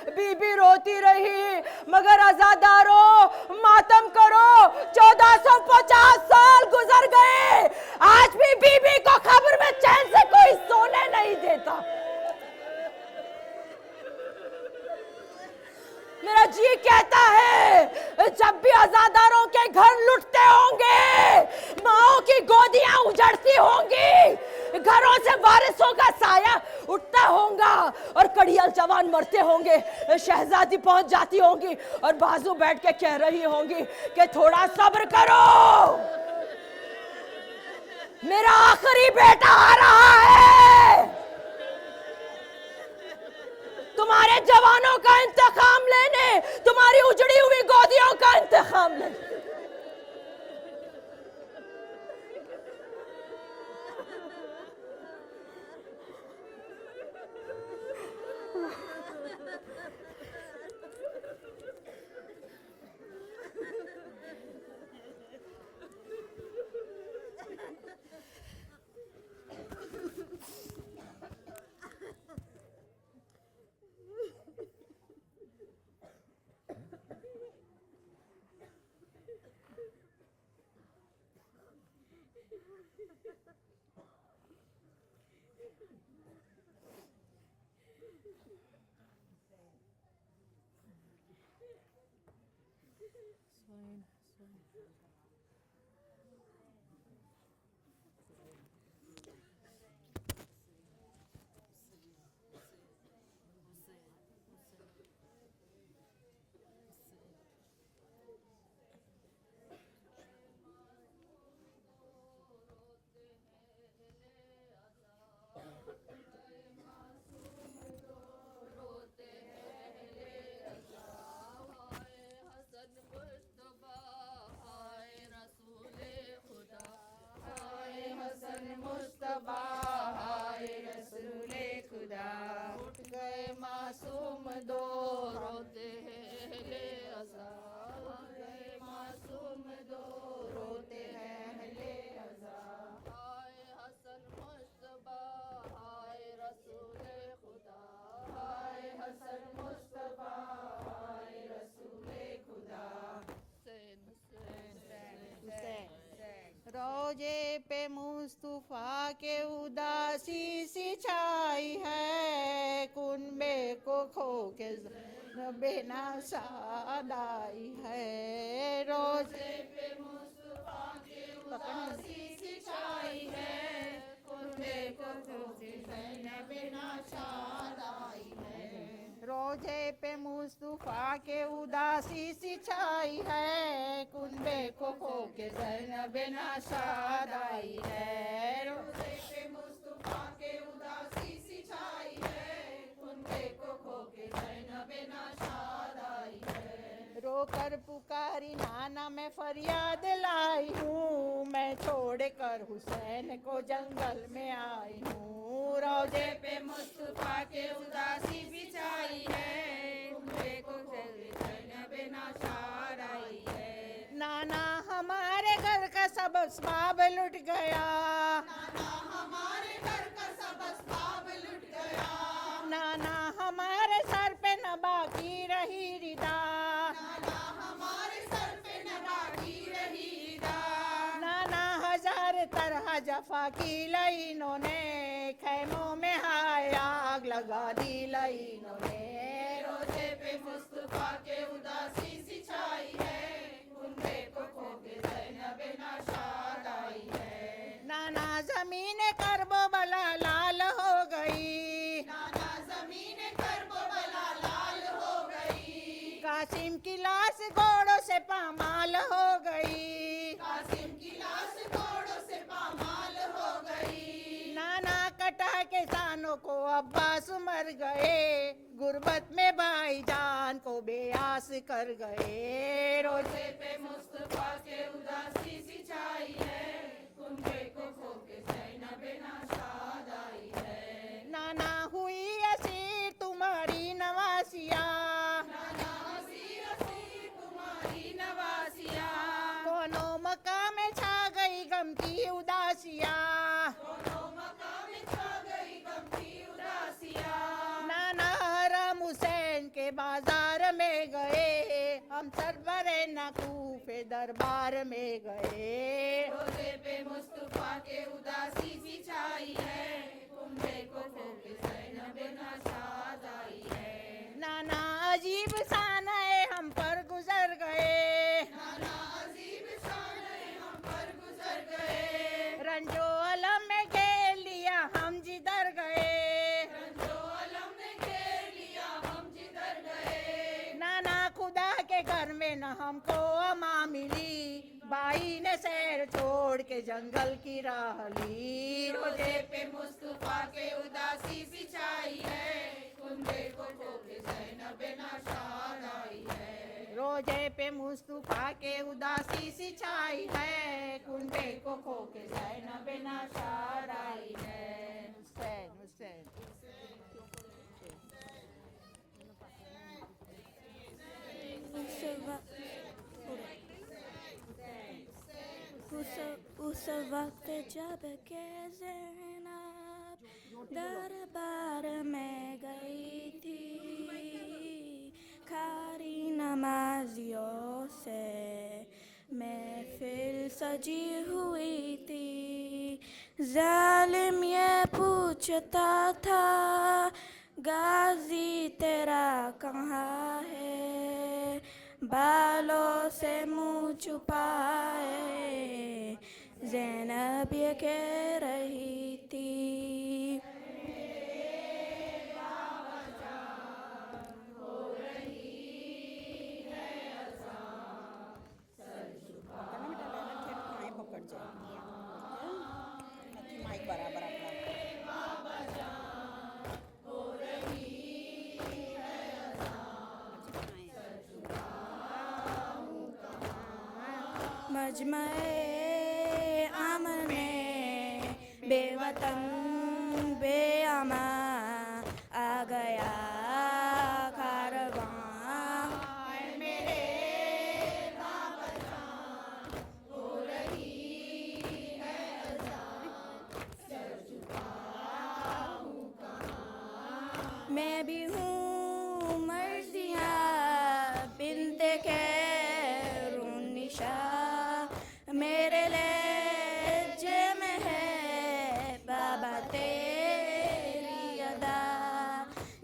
बीबी रोती रही। मगर आज़ादारों मातम करो, 1450 साल गुजर गए, आज भी बीबी को खबर में चैन से कोई सोने नहीं नहीं देता। मेरा जी कहता है जब भी आजादारों के घर लुटते होंगे, माओं की गोदियां उजड़ती होंगी, घरों से वारिसों का साया उठता होगा और कड़ियल जवान मरते होंगे, शहजादी पहुंच जाती होंगी और बाजू बैठ के कह रही होंगी कि थोड़ा सब्र करो, मेरा आखिरी बेटा आ रहा है, तुम्हारे जवानों का इंतकाम लेने, तुम्हारी उजड़ी हुई गोदियों का इंतकाम लेने। रोजे पे मुस्तफा के उदासी सी छाई है, कुनबे को खो के बेना सादाई है। रोजे पे मुस्तफा के उदासी सी छाई है, कुनबे को खो के बेना सादाई है। रोजे पे मुस्तफा के उदासी सी छाई है, कुनबे को खो के ज़ैनब नाशाद आई है। रोजे पे मुस्तफा के उदासी सी छाई है, कुनबे को खो के ज़ैनब नाशाद आई है। रोकर पुकारी नाना मैं फरियाद लाई हूँ, मैं छोड़ कर हुसैन को जंगल में आई हूँ। रोजे पे मुस्तफा के उदासी बिछाई है, कुनबे को ज़ैनब नाशाद आई है। नाना हमारे घर का सब असबाब लुट गया, नाना हमारे घर का सब असबाब लुट गया। नाना हमारे सर पे न बाकी रही रिदा, नाना हमारे सर पे न बाकी रही रिदा। नाना हजार तरह जफा की लाइनों ने, खैमों में हाय आग लगा दी लाइनों ने। रोजे पे मुस्तफा के उदासी सी छाई है, कुनबे को खो के ज़ैनब नाशाद आई है। नाना ज़मीन करबो बला लाल हो गई, नाना ज़मीन करबो बला लाल हो गई। कासिम की लाश घोड़ों से पामाल हो गई, कासिम की लाश घोड़ों से पामाल हो गई। नाना कटा के सानों को अब्बास मर गए, गुर्बत में भाईजान को बेआस कर गए। रोजे पे मुस्तफा के उदासी सी छाई है, कुनबे को खो के ज़ैनब नाशाद आई है। नाना हुई असीर तुम्हारी नवासिया, नाना हुई असीर तुम्हारी नवासिया। कोनो मकाम में छा गई गम की उदासिया, कोनो मकाम में छा गई गम की उदासिया। नाना हरम हुसैन के बाजार में गए, हम सरवरे नकूफे दरबार में गए। रोजे पे मुस्तफा के उदासी सी छाई है, कुनबे को नाना अजीब शान है हम पर गुजर गए, रंजो अलम में घेर लिया हम जिधर गए, नाना खुदा के घर में न हमको अमा मिली, बाई ने शहर छोड़ के जंगल की राह ली, रोजे पे मुस्तफा के उदासी सी छाई है, कुंबे को खो के ज़ैनब नाशाद आई है, रोजे पे मुस्तफा के उदासी सी छाई है, कुंबे को खो के ज़ैनब नाशाद आई है। हुसैन हुसैन उस वक्त जब के ज़ैनब दरबार में गई थी, खारी नमाजियों से महफिल सजी हुई थी, जालिम ये पूछता था गाजी तेरा कहाँ है, बालों से मुँह छुपाए ज़ैनब ये कह रही थी। मजमे आमने बेवतन बेअमा आ गया कारवां, मैं भी हूँ मर्जिया बिनते खैरुन्निसा, मेरे लहजे में है बाबा तेरी अदा,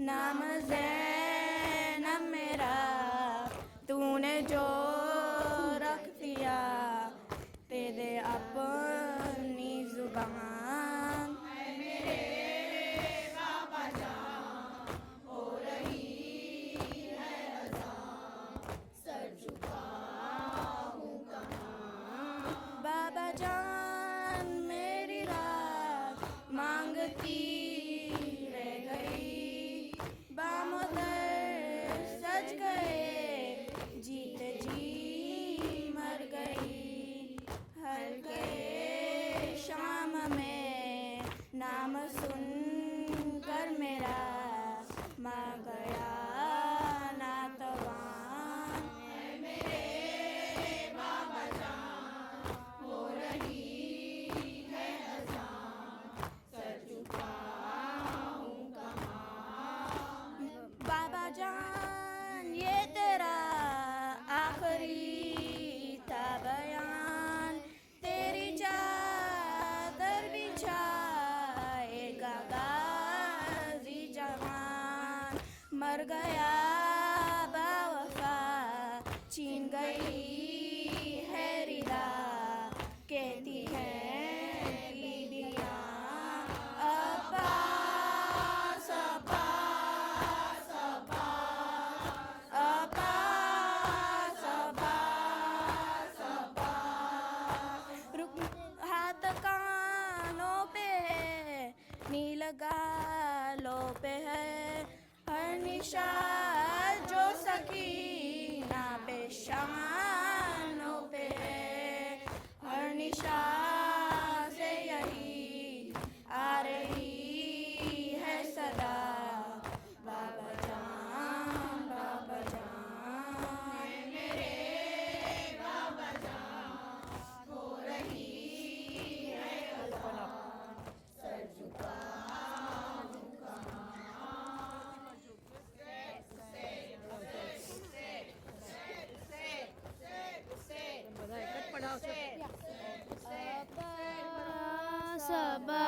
नाम ज़ैनब मेरा तूने जो रख दिया तेरे अपनी ज़ुबान, बाबा जान मेरी रात मांगती रह गई, बामुदर सज गए जीते जी मर गई, हल्के शाम में नाम सुन कर मेरा माँ गया नातवान, बाबा जान ये तेरा आखिरी था बयान, तेरी चादर बिछाएगा गाजी जवान, मर गया बावफा छीन गई है रिदा, कहती है बीबियाँ अब्बास अब्बास अब्बास अब्बास अब्बास, हाथ कानों पे है नील गालों पे है, हर निशान जो सकीना पे शानों पे है, हर निशान से यही आ रही है सदा, बाबा जान मेरे बाबा जान हो रही है अज़ान, सर झुकाऊं सबा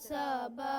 सबा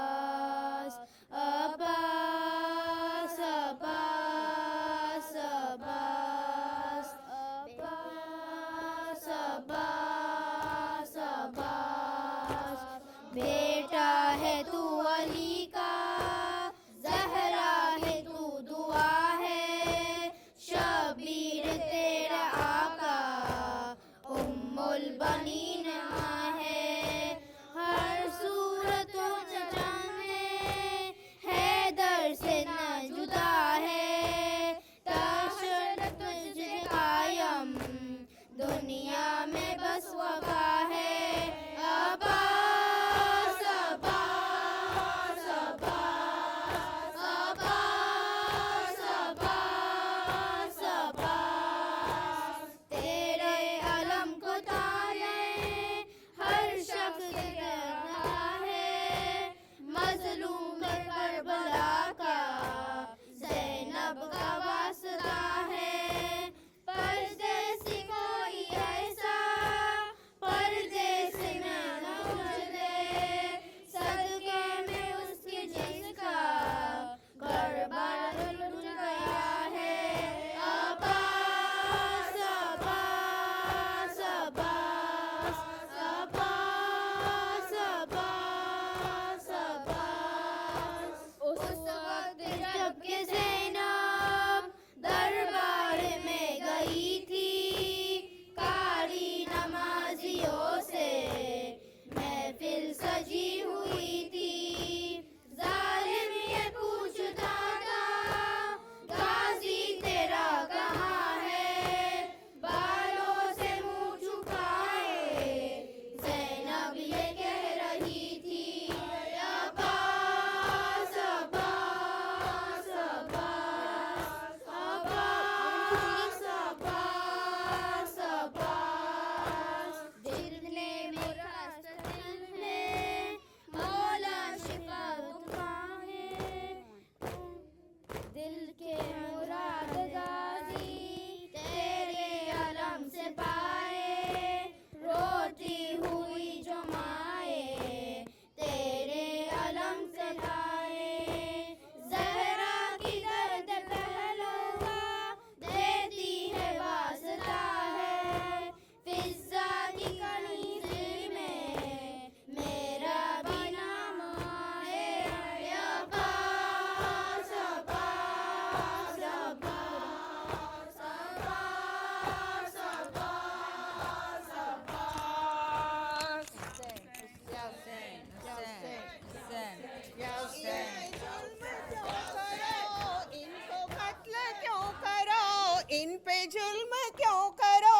पे जुल्म क्यों करो,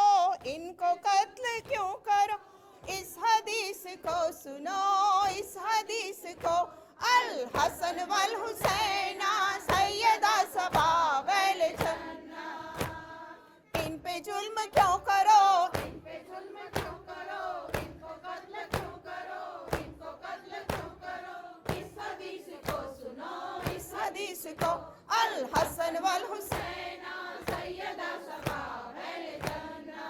इनको कत्ल क्यों करो, इस हदीस को सुनो, इस हदीस को। अल हसन वल हुसैना सैयदा सबा वल जन्ना, इन पे जुल्म क्यों करो, इन पे जुल्म क्यों करो, इनको कत्ल क्यों करो, इनको कत्ल क्यों करो, इस हदीस को सुनो, इस हदीस को। अल हसन वल हुसैना सैयदा सबा वल जन्ना,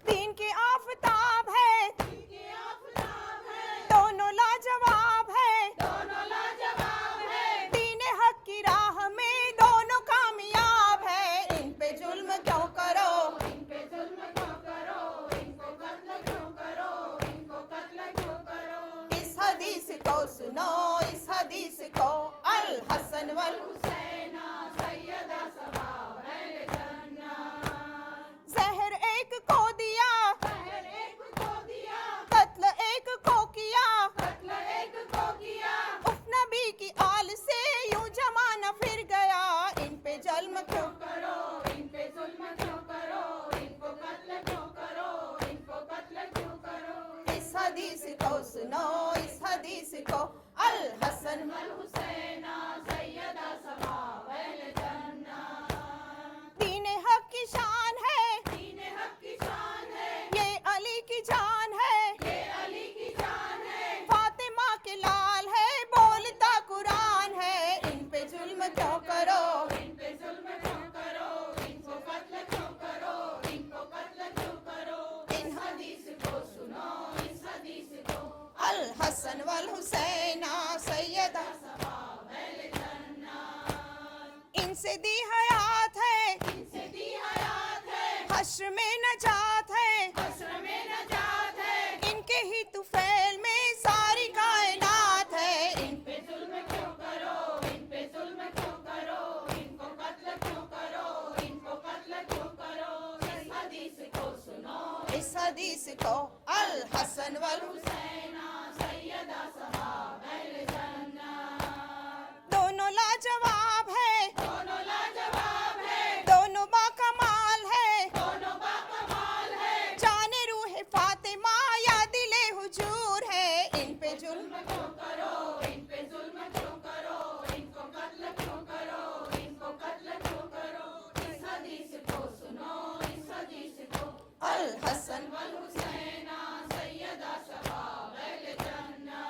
दीन के आफताब है, दीन के आफताब है, दोनों लाजवाब है, दोनों लाजवाब है, दीन हक की राह में दोनों कामयाब है। इन पे जुल्म क्यों करो, इन पे जुल्म क्यों करो, इनको कत्ल क्यों करो, इनको कत्ल क्यों करो, इस हदीस को सुनो, इस हदीस को। अल हसन वल हुसैना सैयदा सबा वल जन्ना, जहर एक को दिया, जहर एक को दिया, कत्ल एक को किया, कत्ल एक को किया, उस नबी की आल से यूं जमाना फिर गया। इन पे जुल्म क्यों करो, इन पे जुल्म क्यों करो, इनको कत्ल क्यों करो, इनको कत्ल क्यों करो, इस हदीस को सुनो, इस हदीस को। अल हसन वल हुसैना सैयदा सबा वल जन्ना, दीन हक की शान है, दीन हक की शान है, ये अली की जान है, ये अली की जान है, फातिमा के लाल है, बोलता कुरान है। इन पे जुल्म क्यों करो, इन पे जुल्म क्यों करो, इनको कत्ल क्यों करो, इनको कत्ल क्यों करो, इन हदीस को सुनो, इस हदीस को। अल हसन वल हुसैना सैयदा सबा वल जन्ना, इनसे दी हयात है, इनसे दी हयात है, हश्र में नजात है, हश्र में नजात है, इनके ही तुफैल में सारी कायनात है। इन पे जुल्म क्यों करो, इन पे जुल्म क्यों करो, इनको कत्ल क्यों करो, इनको कत्ल क्यों करो, इस हदीस को सुनो, इस हदीस को। अल हसन वल हुसैना सैयदा सबा वल जन्ना, दोनों लाजवाब है, दोनों लाजवाब है, दोनों बाकमाल है, दोनों बाकमाल है, जाने रूह फातिमा या दिले हुजूर है। इन पे जुल्म क्यों करो, इन पे जुल्म क्यों करो, इनको कत्ल क्यों करो, इनको कत्ल क्यों करो, इस हदीस को सुनो, इस हदीस को। अल हसन वल हुसैना सैयदा सबा वल जन्ना,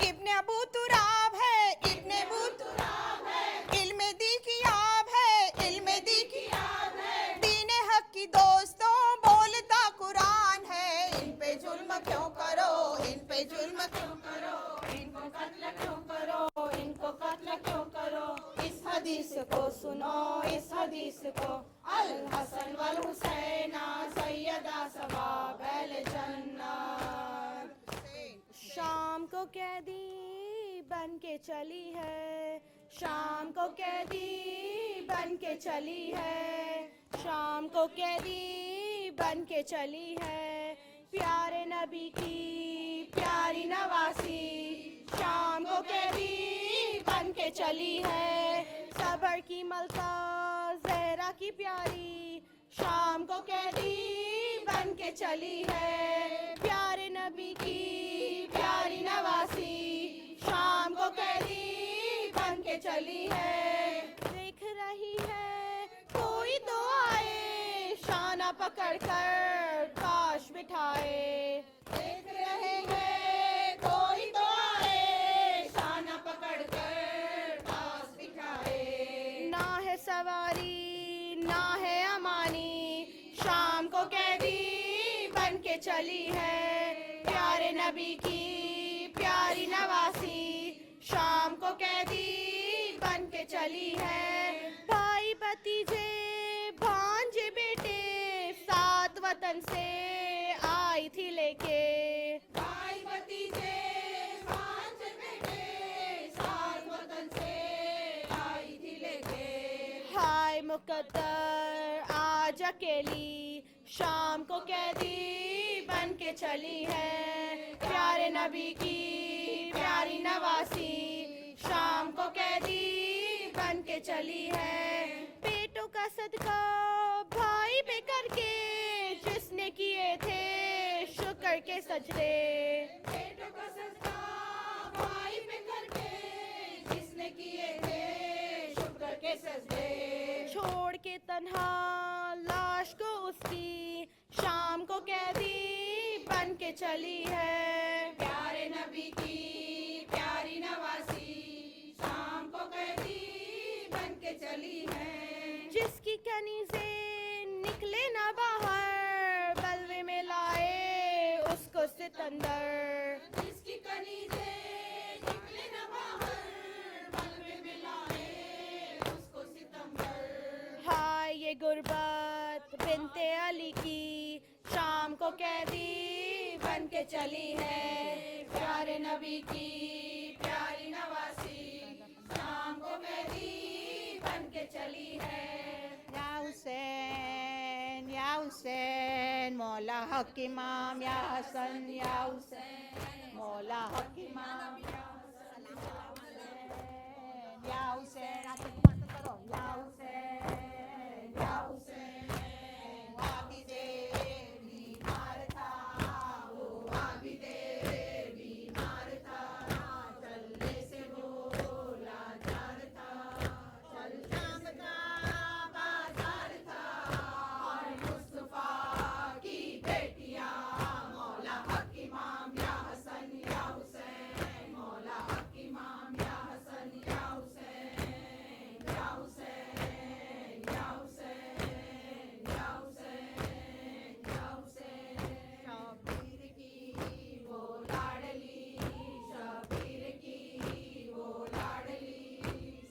इब्ने अबू तुराब है, इब्ने अबू तुराब है, इल्मे दी की आब है, इल्मे दी की आब है, दीन हक की दोस्तों बोलता कुरान है। इन पे जुल्म क्यों करो, इन पे जुल्म क्यों करो, इनको कत्ल क्यों करो, इनको कत्ल क्यों करो, इस हदीस को सुनो, इस हदीस को। अल हसन वल हुसैना सैयदा सबा वल जन्ना, शाम को कैदी बन के चली है, शाम को कैदी बन के चली है, शाम को कैदी बन के चली है, प्यारे नबी की प्यारी नवासी, शाम को कैदी बन के चली है, सबर की मलका जहरा की प्यारी, शाम को कैदी बन के चली है, प्यारे नबी की प्यारी नवासी, शाम को कैदी बन के चली है। देख रही है कोई तो आए, शाना पकड़ कर काश बिठाए, देख रहे हैं कोई तो आए, शाना पकड़ कर काश बिठाए, ना है सवारी ना है अमानी, शाम को कैदी बन के चली है, प्यारे नबी की प्यारी नवासी, शाम को कैदी बन के चली है, भाई भतीजे भांजे बेटे सात वतन से आई थी लेके, भाई भतीजे भांजे बेटे सात वतन से आई थी लेके, हाय मुकद्दर आज अकेली, शाम को कैदी बन के चली है, प्यारे नबी की प्यारी नवासी, शाम को कैदी बन के चली है, पेटों का صدقہ بھائی پہ کر کے جس نے کیے تھے شکر کے سجدے بیٹوں کا صدقہ بھائی پہ کر کے جس نے کیے تھے شکر کے سجدے چھوڑ کے تنہا لاش کو اس کی شام کو قیدی بن کے چلی ہے پیارے نبی کی پیاری نواسی شام کو قیدی بن کے چلی ہے جس کی کنیزیں نکلے نہ باہر بلوے میں لائے اس کو ستندر جس کی کنیزیں نکلے نہ باہر بلوے میں لائے اس کو ستمبر ہائے یہ غربت بنت علی کی شام کو قیدی بن کے چلی ہے پیارے نبی کی پیاری نواسی شام کو قیدی بن کے چلی ہے یا حسین مولا حق امام یا حسن یا حسین مولا حق امام یا حسین کرو یا حسین یا حسین عابد بیمار تھا وہ عابد بیمار تھا چلنے سے وہ لاچار تھا چل شام کا بازار تھا اور مصطفیٰ کی بیٹیاں مولا حق امام یا حسن یا حسین مولا حق امام یا حسن یا حسین یا حسین یا حسین یا حسین یا حسین شبیر کی وہ لاڈلی شبیر کی وہ لاڈلی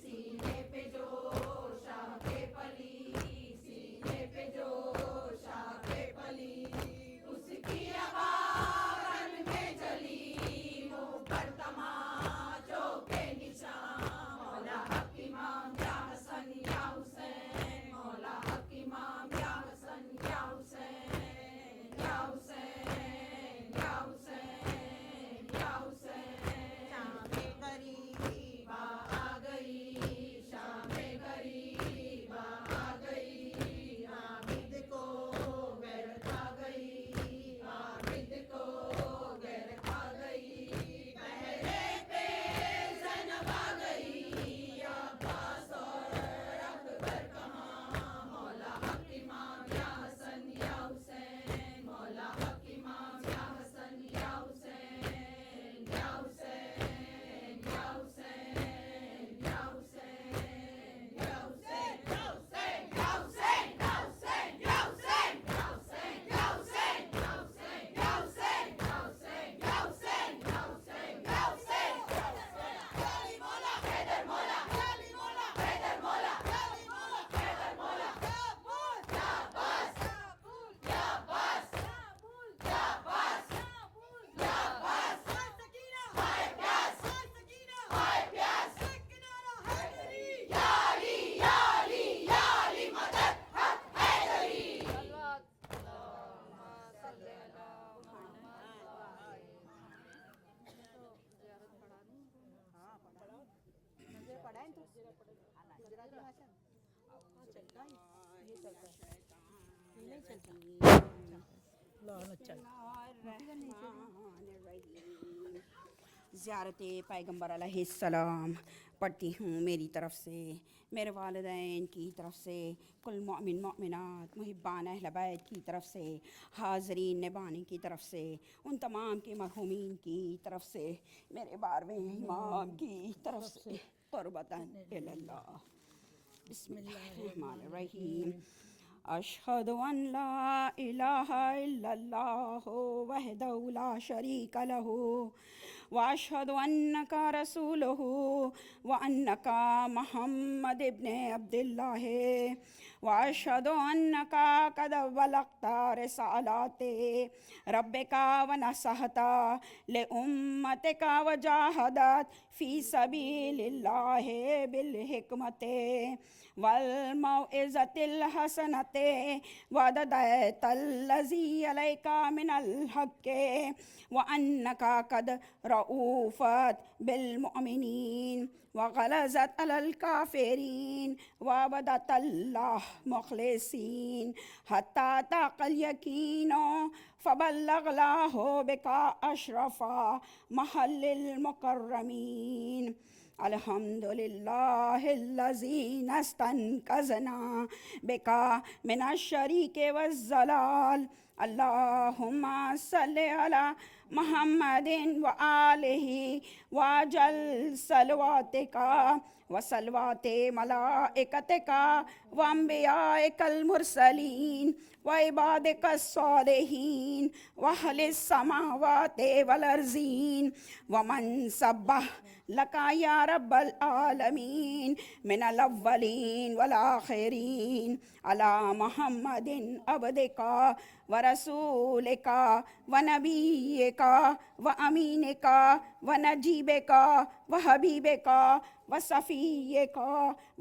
سینے پہ جو شاہ کے پلی سینے پہ جو شاہ کے پلی اس کی آوارن میں جلی منہ پر تماچوں کے نشان مولا حق امام یا حسن یا حسین مولا حق امام یا حسن یا حسین یا حسین یا حسین یا حسین شام غریبا آ گئی شام غریبا آ گئی عابد کو غیر کھا گئی عابد کو غیر کھا گئی پہرے پہ زینب آ گئی عباس اور اکبر کہاں مولا حق امام یا حسن یا حسین مولا حق امام یا حسن یا حسین یا حسین یا حسین یا حسین یا حسین یا حسین یا حسین یا حسین یا حسین یا حسین یا حسین یا حسین یا حسین یا حسین یا حسین یا حسین یا حسین علی مولا حیدر مولا علی مولا حیدر مولا علی مولا حیدر مولا یا عباس یا عباس یا عباس یا عباس ہائے پیاس ہائے پیاس یا علی یا علی یا علی مدد حق حیدری زیارت پیغمبر علیہ السلام پڑھتی ہوں میری طرف سے، میرے والدین کی طرف سے، کل مومن مومنات محبان اہل بیت کی طرف سے، حاضرین نبانی کی طرف سے، ان تمام کے مرحومین کی طرف سے، میرے 12ویں امام کی طرف سے قربتاً الی اللہ۔ بسم اللہ الرحمن الرحیم۔ اشہد ان لا الہ الا اللہ وحدہ لا شریک لہ واشہد انک رسولہ وانک محمد ابن عبد اللہ واشہد انک قد بلغت رسالات ربک ونصحت لامتک وجاہدت فی سبیل اللہ بالحکمت والموعظۃ الحسنۃ وعددت الذی علیک من الحق وانک قد رؤوفت بالمؤمنین وغلظت علی الکافرین وعبدت اللہ مخلصین حتی اتاک الیقین فبلغ اللہ بکا اشرف محل المکرمین الحمد للہ الذی استنقذنا بکا من الشریک والضلال اللہم صلی علی محمد وآلہ واجل صلواتک وصلوات ملائکتک وانبیائک المرسلین وعبادک الصالحین واہل السماوات والارضین ومن سبح لکا یا رب العالمین من الاولین والآخرین علی محمد عبدک ورسولک ونبیک وامینک ونجیبک وحبیبک وصفیک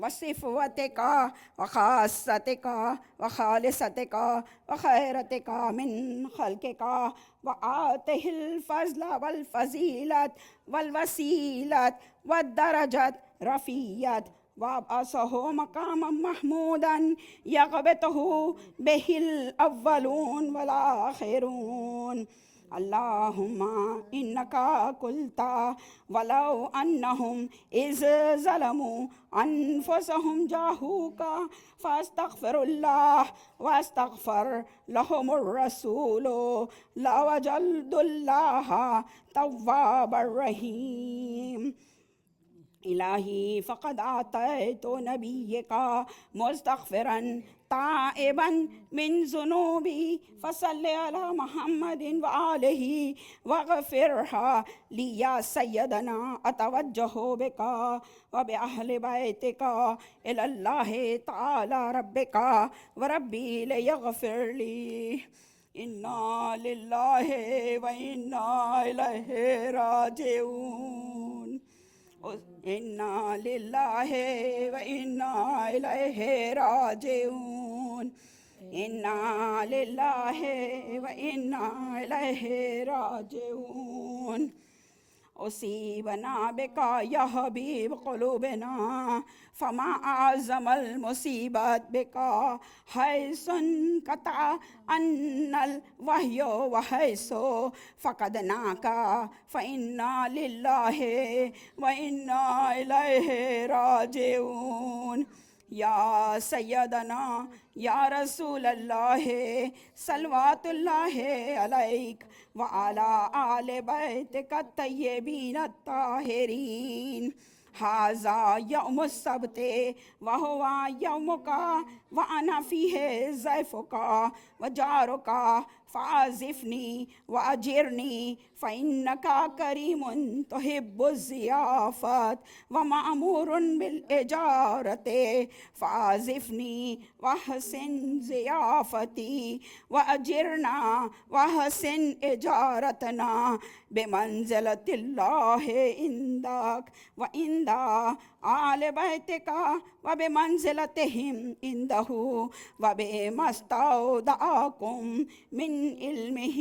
وصفوتک وخاصتک وخالصتک وخیرتک من خلقک وآتہ الفضل والفضیلت والوسیلت والدرجت رفیعت وابعثہ مقاما محمودا یغبطہ بہ الاولون والآخرون اللہم انکا قلتا ولو انہم اذ ظلموا انفسہم جاہوکا فاستغفر اللہ واستغفر لہم الرسول لوجد اللہ تواب الرحیم الہی فقد آتیت نبیک مستغفرا تائبا من ذنوبی فصل علی محمد وآلہ واغفرها لی یا سیدنا اتوجہ بک وبأہل بیتک الی اللہ تعالی ربک وربی لیغفر لی انا للہ وانا الیہ راجعون انا للہ وانا الیہ راجعون انا للہ وانا الیہ راجعون اصیبنا بکا یا حبیب قلوبنا فما اعظم المصیبت بکا حیث انقطع عنا الوحی وحیث فقدناک فإنا للہ وإنا الیہ راجعون یا سیدنا یا رسول اللہ صلوات اللہ علیک وعلی آل بیتک الطیبین الطاہرین ھذا یوم السبت وہو یومک وانا فیہ ضیفک وجارک فعازفنی واجرنی فإنک کریم تحب الضیافت ومأمور بالإجارت فعازفنی واحسن ضیافتی واجرنا واحسن اجارتنا بمنزلت اللہ عندک وعند آل بیتک وبمنزلتہم عندہ وبما استودعکم من علمہ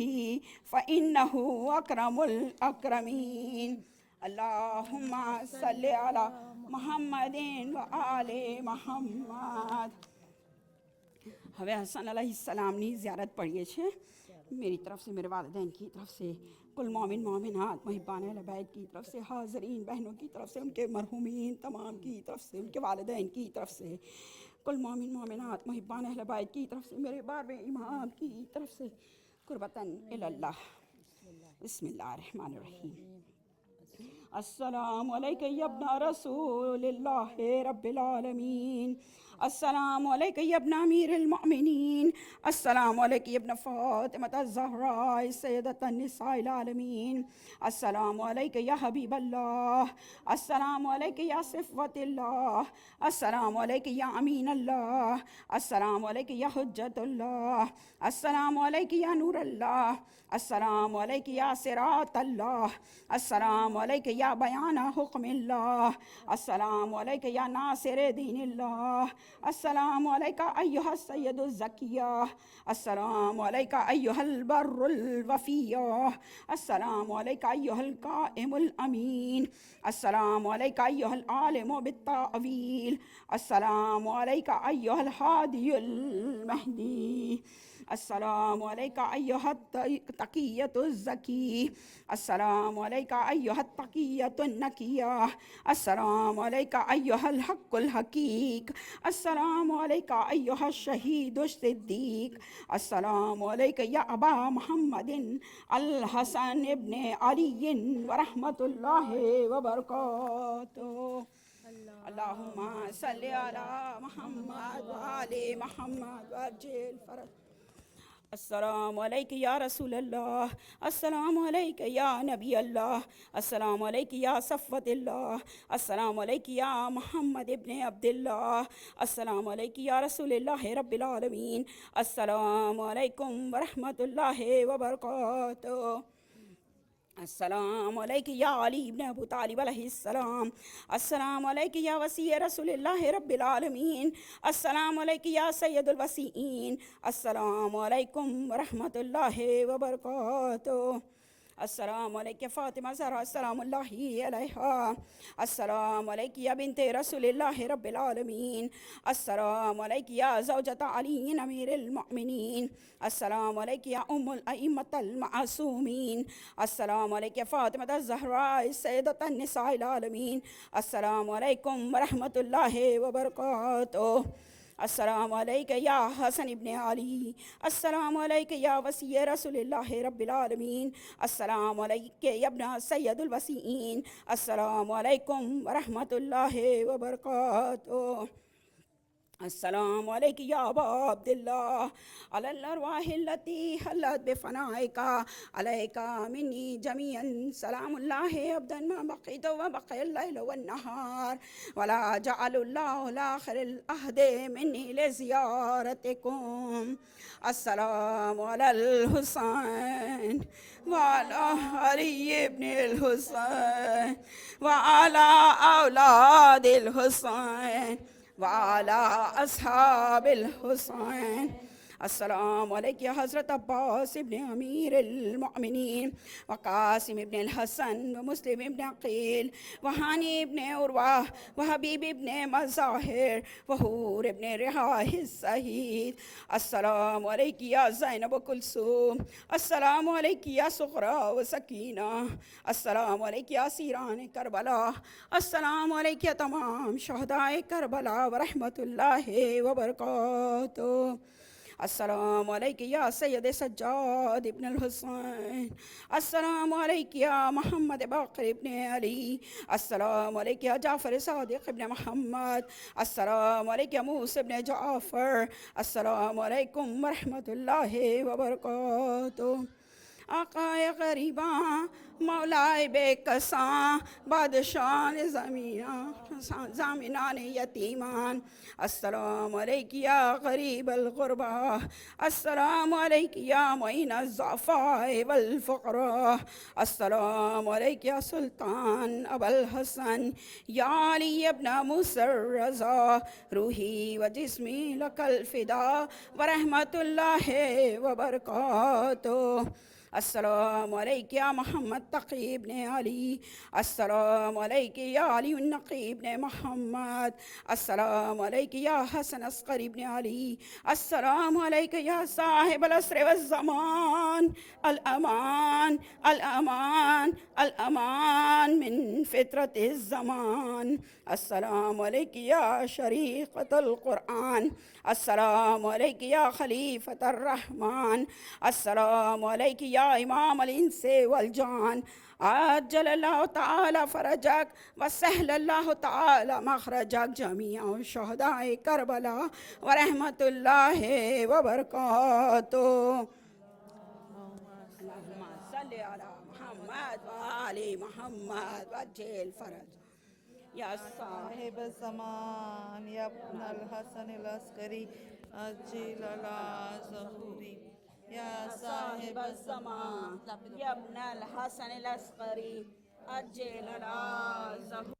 فإنہ اکرم الاکرمین اللہم صلی علی محمد وآل محمد. હવે حسن علیہ السلامની زیارت پڑھیے છે میری طرف سے میرے والدین کی طرف سے کل مومن مومنات محبان اہل بیت کی طرف سے حاضرین بہنوں کی طرف سے ان کے مرحومین تمام کی طرف سے ان کے والدین کی طرف سے کل مومن مومنات محبان اہل بیت کی طرف سے میرے بارہویں امام کی طرف سے قربتاً اللہ. بسم اللہ الرحمن الرحیم. السلام علیکہ یا ابن رسول اللہ رب العالمین. السلام علیکہ یا ابن امیر المؤمنین. السلام علیکہ یا ابن فاطمۃ الزہراء سیدۃ النساء العالمین. السلام علیکہ یا حبیب اللہ. السلام علیکہ یا صفوت اللہ. السلام علیکہ یا امین اللہ. السلام علیکہ یا حجت اللہ. السلام علیکہ یا نور اللہ. السلام علیکہ یا صراط اللہ. السلام علیکہ یا بیان حکم اللہ. السلام علیکہ یا ناصر دین اللہ. السلام علیکہ ایہا السید الزکیہ السلام عليك أيها البر الوفي، السلام عليك أيها القائم الأمين، السلام عليك أيها العالم بالتأويل، السلام عليك أيها الهادي المهدي، السلام عليك أيها التقية الزكي، السلام عليك أيها التقية النكية، السلام عليك أيها الحق الحقيق، السلام عليك أيها الشهيد الصديق، السلام عليك يا أبا محمد الحسن بن علي ورحمة الله وبركاته. اللهم صل على محمد وآل محمد وعجل فرج. السلام عليك يا رسول الله، السلام عليك يا نبي الله، السلام عليك يا صفوة الله، السلام عليك يا محمد ابن عبد الله، السلام عليك يا رسول الله رب العالمين، السلام عليكم ورحمة الله وبركاته. السلام عليك يا علي بن أبو طالب عليه السلام، السلام عليك يا وسيع رسول الله رب العالمين، السلام عليك يا سيد الوسيئين، السلام عليكم ورحمة الله وبركاته. السلام عليك يا فاطمة زهراء السلام الله عليها، السلام عليك يا بنت رسول الله رب العالمين، السلام عليك يا زوجة علي أمير المؤمنين، السلام عليك يا أم الأئمة المعصومين، السلام عليك يا فاطمة الزهراء سيدة النساء العالمين، السلام عليكم ورحمة الله وبركاته. السلام عليك يا حسن بن علي، السلام عليك يا وسيع رسول الله رب العالمين، السلام عليك يا ابن سيد الوسيئين، السلام عليكم ورحمة الله وبركاته. السلام عليك يا أبا عبد الله، على الأرواح التي حلت بفنائك عليك مني جميعا سلام الله أبدا ما بقيت وبقي الليل والنهار، ولا جعل الله الآخر العهد مني لزيارتكم. السلام على الحسين وعلى علي بن الحسين وعلى أولاد الحسين وعلى أصحاب الحسين. السلام عليك يا حضرت عباس ابن أمير المؤمنين وقاسم ابن الحسن ومسلم ابن عقيل وهاني ابن عروة وحبيب ابن مظاهر وهور ابن رحاه السعيد. السلام عليك يا زينب وكلثوم، السلام عليك يا صغرى وسكينة، السلام عليك يا سيران كربلاء، السلام عليك يا تمام شهداء كربلاء ورحمة الله وبركاته. السلام عليك يا سيد سجاد ابن الحسين، السلام عليك يا محمد باقر ابن علي، السلام عليك يا جعفر صادق ابن محمد، السلام عليك يا موسى ابن جعفر، السلام عليكم ورحمة الله وبركاته. آقای غریباں مولائے بے کساں بادشاہ زمینان یتیمان، السلام علیک یا غریب الغربا، السلام علیک یا معین الضعفاء والفقراء، السلام علیک یا سلطان ابو الحسن یا علی ابن موسی الرضا، روحی و جسمی لک الفدا ورحمۃ اللہ وبرکاتہ. السلام عليك يا محمد تقي بن علي، السلام عليك يا علي النقي بن محمد، السلام عليك يا حسن عسكري بن علي، السلام عليك يا صاحب العصر والزمان، الأمان الأمان الأمان من فترة الزمان. السلام عليك يا شريقة القرآن، السلام عليك يا خليفة الرحمن، السلام عليك يا إمام الإنس والجان، عجل الله تعالى فرجك وسهل الله تعالى مخرجك جميع شهداء كربلاء ورحمة الله وبركاته. اللهم صل على محمد وآل محمد وعجل فرج. يا صاحب الزمان يا ابن الحسن العسكري أجل على ظهوري، يا صاحب الزمان يا ابن الحسن العسكري أجل على ظهوري.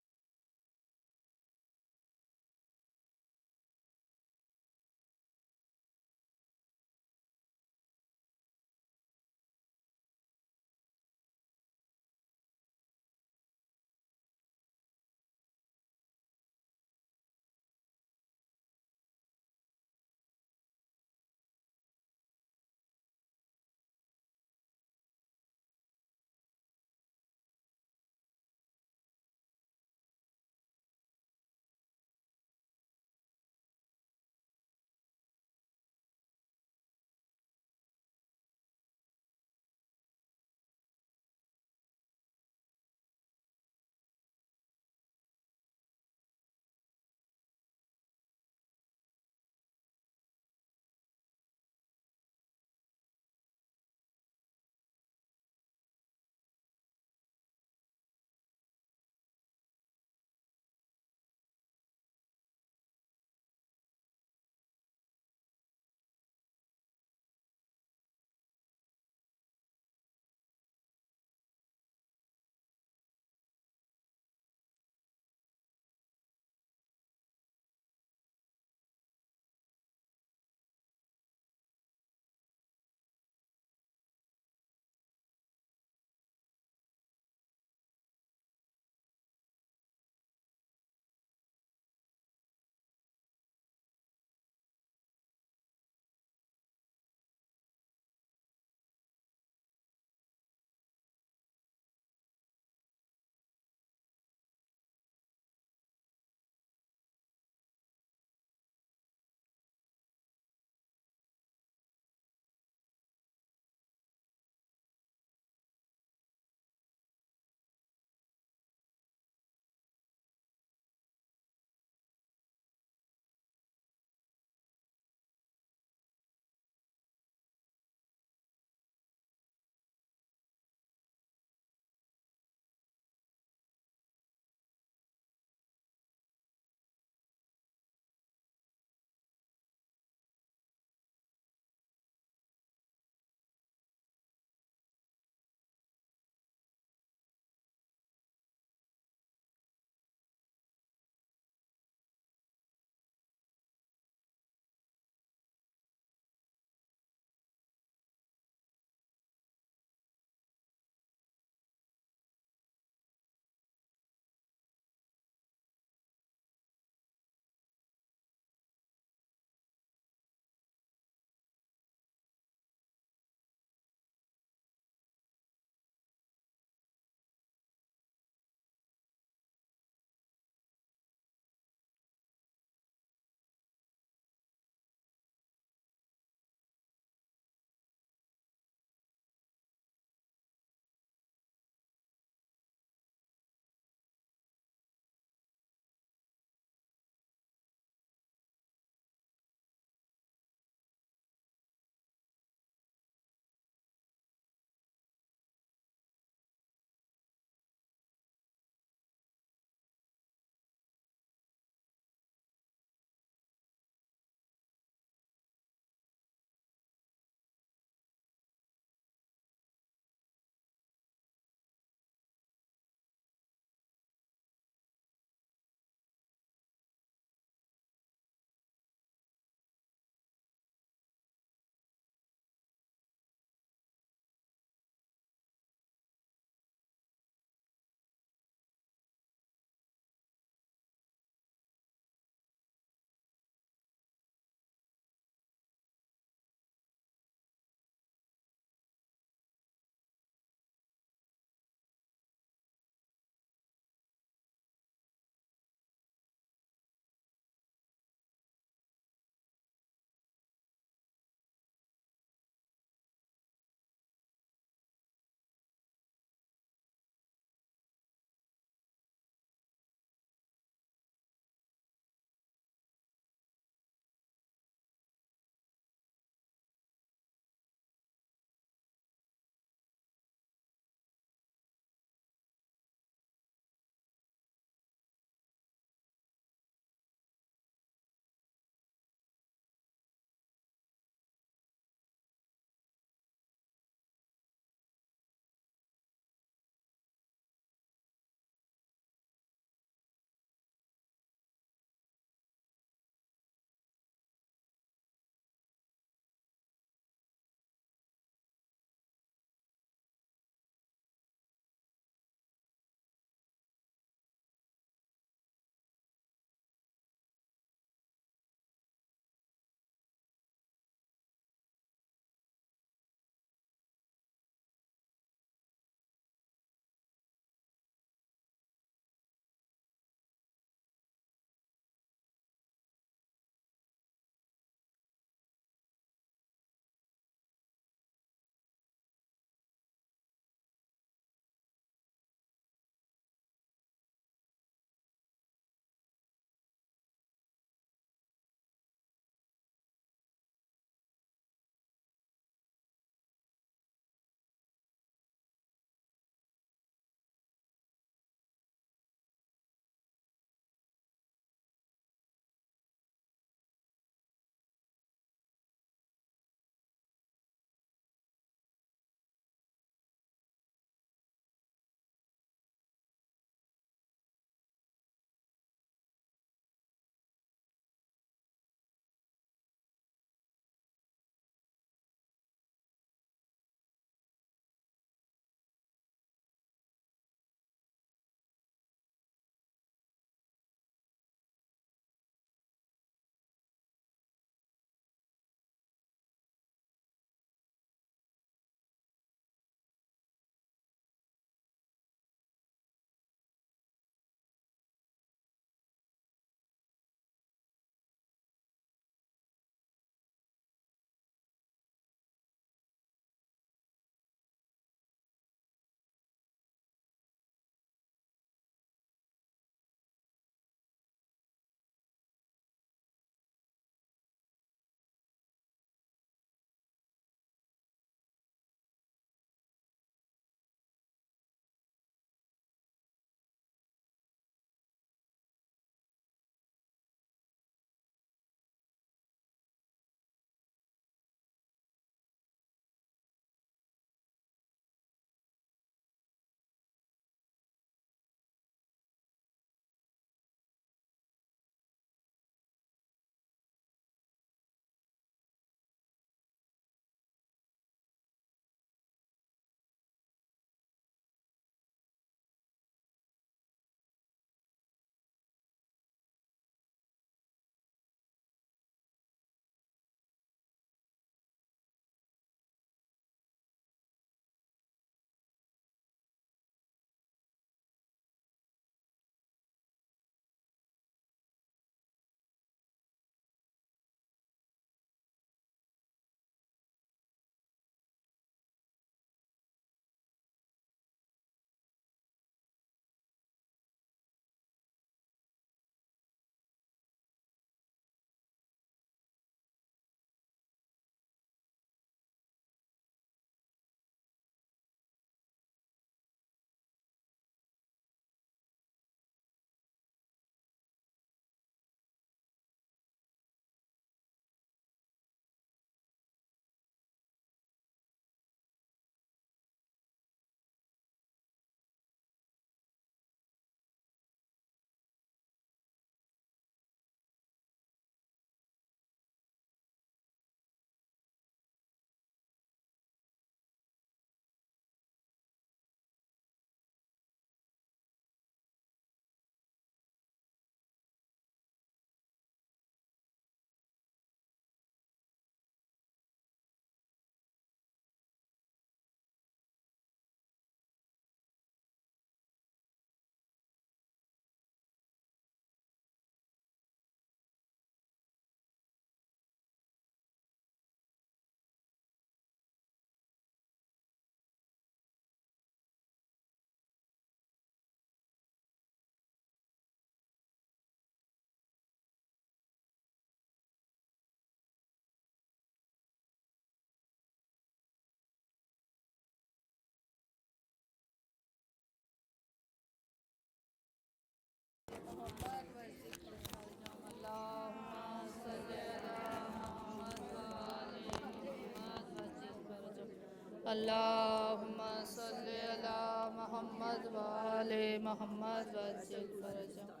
اللهم صل على محمد وآل محمد وعجل فرجهم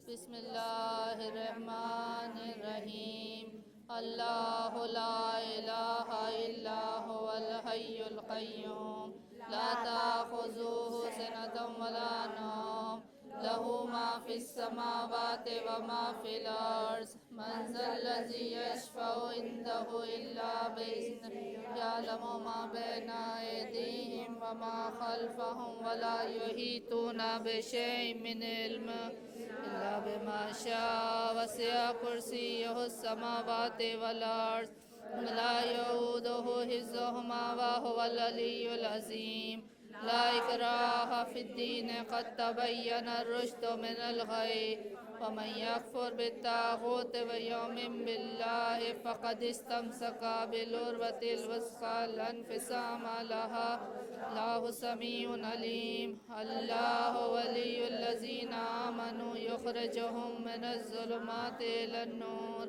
بسم الله الرحمن الرحيم الله لا إله إلا هو الحي القيوم لا تأخذه سنة ولا نوم له ما في السماوات وما في الأرض من ذا الذي يشفع عنده إلا بإذنه يعلم ما بين أيديهم وما خلفهم ولا يحيطون بشيء من علمه إلا بما شاء وسع كرسيه السماوات والأرض ولا يؤوده حفظهما وهو العلي العظيم لا إكراه في الدين قد تبين الرشد من الغي ومن يكفر بالطاغوت ويؤمن بالله فقد استمسك بالعروة الوثقى لا انفصام لها الله سميع عليم الله ولي الذين آمنوا يخرجهم من الظلمات إلى النور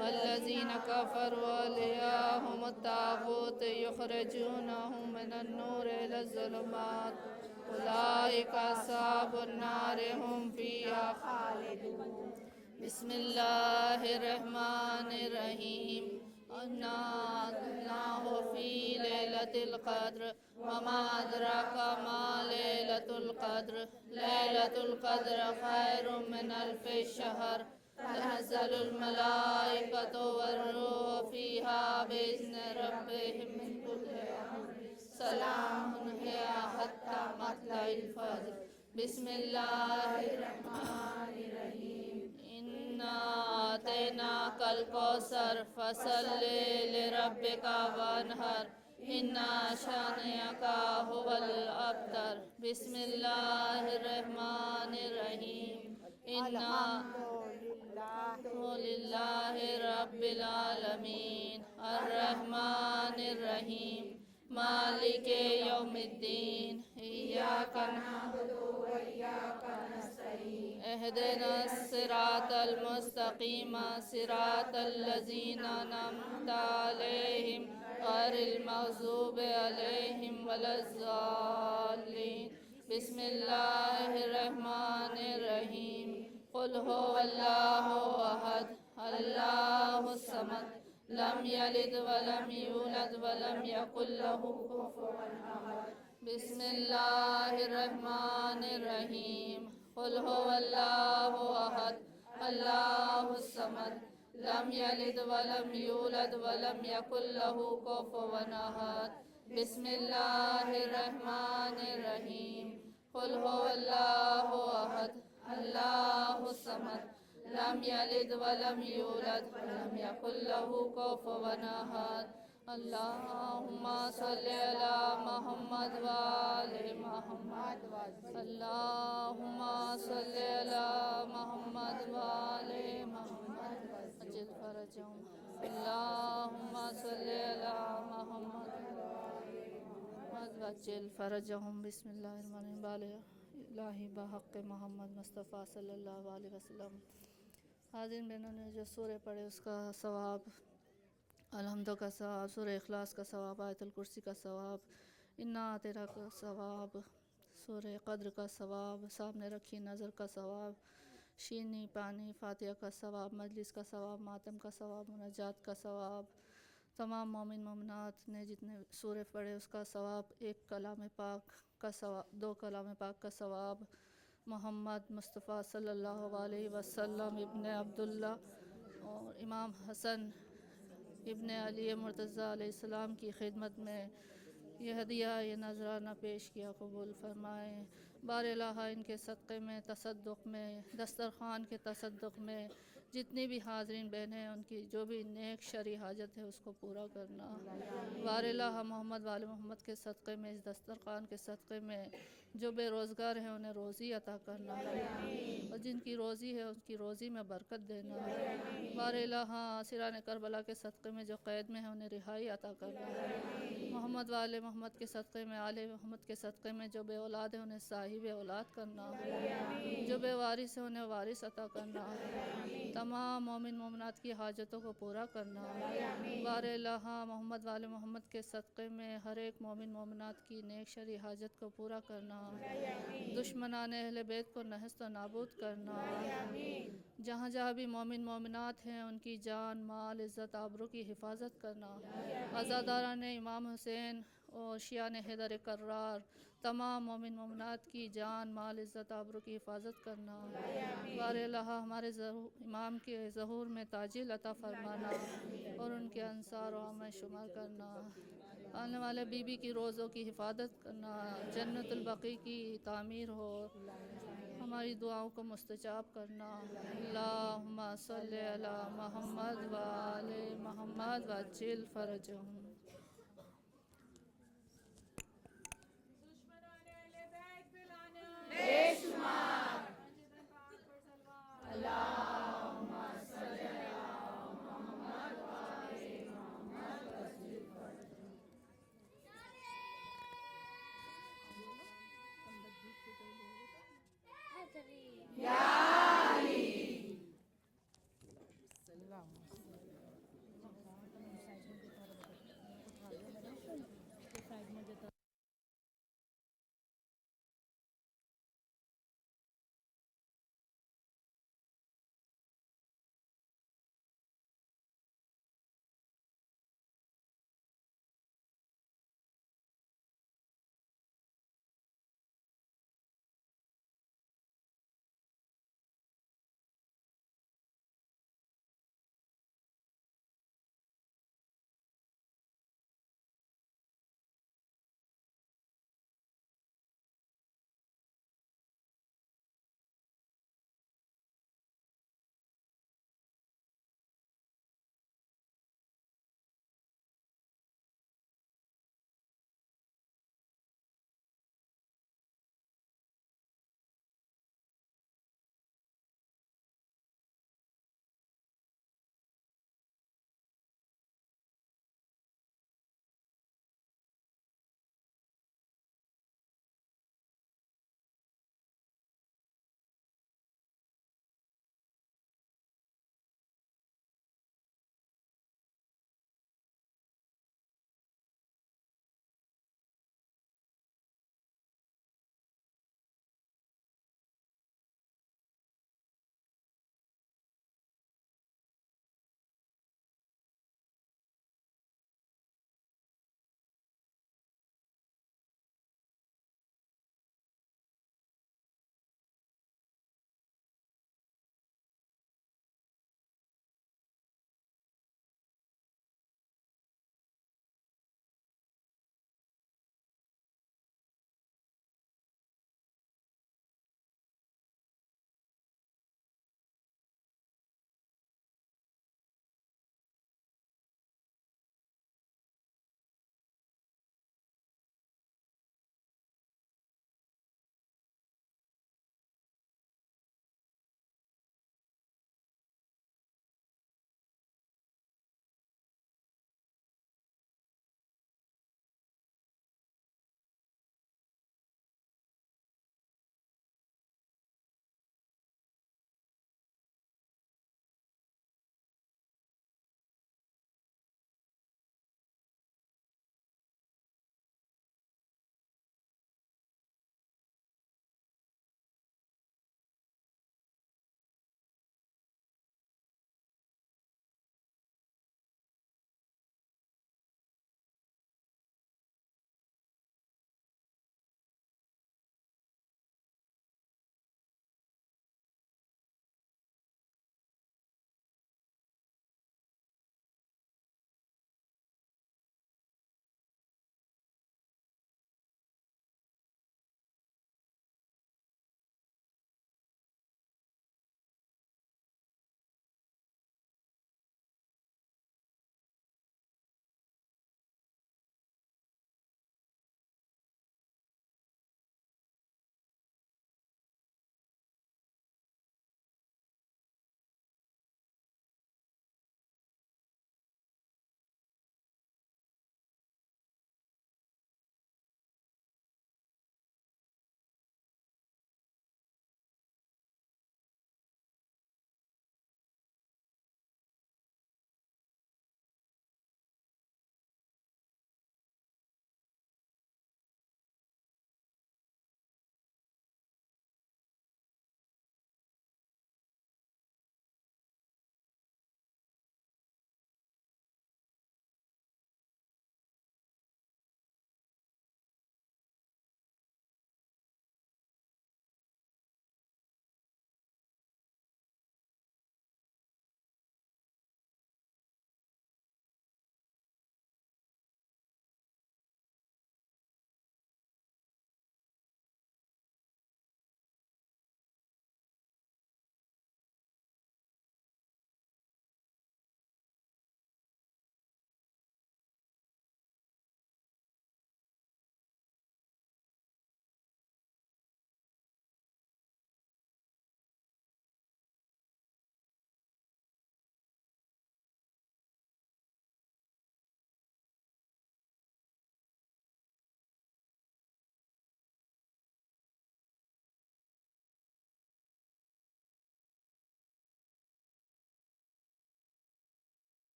والذين كفروا أولياءهم الطاغوت يخرجونهم من النور إلى الظلمات أولئك أصحاب النار هم فيها خالدون بسم الله الرحمن الرحيم إنا أنزلناه في ليلة القدر وما أدراك ما ليلة القدر ليلة القدر خير من ألف شهر تنزل الملائكة والروح فيها بإذن ربهم من كل أمر سلام هي حتى مطلع الفجر بسم الله الرحمن الرحيم إنا أعطيناك الكوثر فصل لربك وانحر إن شانئك هو الأبتر بسم الله الرحمن الرحيم إنا لله رب العالمين الرحمن الرحيم مالك يوم الدين إياك نعبد وإياك نستعين اهدنا الصراط المستقيم صراط الذين أنعمت عليهم غير المغضوب عليهم ولا الضالين بسم الله الرحمن الرحيم قل هو الله أحد الله الصمد لم يلد ولم يولد ولم يكن له كفوا أحد بسم الله الرحمن الرحيم قل هو الله أحد الله الصمد لم يلد ولم يولد ولم يكن له كفوا أحد بسم الله الرحمن الرحيم قل هو الله أحد الله الصمد لم يلد ولم يولد ولم يكن له كفوا أحد اللهم صل على محمد وآل محمد اللهم صل على محمد وآل محمد أجل فرجهم اللهم صل على محمد وأجل فرجهم بسم الله الرحمن الرحيم الہی بحق محمد مصطفیٰ صلی اللہ علیہ وسلم حاضرین بہنوں نے جو سورہ پڑھے اس کا ثواب الحمد کا ثواب سورہ اخلاص کا ثواب آیت الکرسی کا ثواب انا تیرا کا ثواب سورہ قدر کا ثواب سامنے رکھی نظر کا ثواب شینی پانی فاتحہ کا ثواب مجلس کا ثواب ماتم کا ثواب مناجات کا ثواب تمام مومن مومنات نے جتنے سورہ پڑھے اس کا ثواب ایک کلام پاک کا ثواب 2 کلام پاک کا ثواب محمد مصطفیٰ صلی اللہ علیہ وسلم ابن عبداللہ اور امام حسن ابن علی مرتضیٰ علیہ السلام کی خدمت میں یہ ہدیہ یہ نذرانہ پیش کیا قبول فرمائیں بار الہ ان کے صدقے میں تصدق میں دسترخوان کے تصدق میں جتنی بھی حاضرین بہنیں ہیں ان کی جو بھی نیک شرعی حاجت ہے اس کو پورا کرنا بار الہ محمد وال محمد کے صدقے میں اس دسترخوان کے صدقے میں جو بے روزگار ہیں انہیں روزی عطا کرنا اور جن کی روزی ہے ان کی روزی میں برکت دینا بار الہ اسیران کربلا کے صدقے میں جو قید میں ہیں انہیں رہائی عطا کرنا محمد وال محمد کے صدقے میں آل محمد کے صدقے میں جو بے اولاد ہیں انہیں صاحب اولاد کرنا جو بے وارث ہیں انہیں وارث عطا کرنا تمام مومن مومنات کی حاجتوں کو پورا کرنا. بار الہ محمد وال محمد کے صدقے میں ہر ایک مومن مومنات کی نیک شرعی حاجت کو پورا کرنا. دشمنان اہل بیت کو نہست و نابود کرنا. جہاں جہاں بھی مومن مومنات ہیں ان کی جان مال عزت آبرو کی حفاظت کرنا. عزاداران امام حسین اور شیعان حیدر کرار تمام مومن مومنات کی جان مال عزت آبرو کی حفاظت کرنا. بار الہ ہمارے امام کے ظہور میں تاجیل عطا فرمانا اور ان کے انصار و عامہ شمار کرنا. آنے والے بی بی کی روزوں کی حفاظت کرنا. جنت البقیع کی تعمیر ہو. ہماری دعاؤں کو مستجاب کرنا. اللہم صلی علی محمد و آل محمد وعجل فرجہم.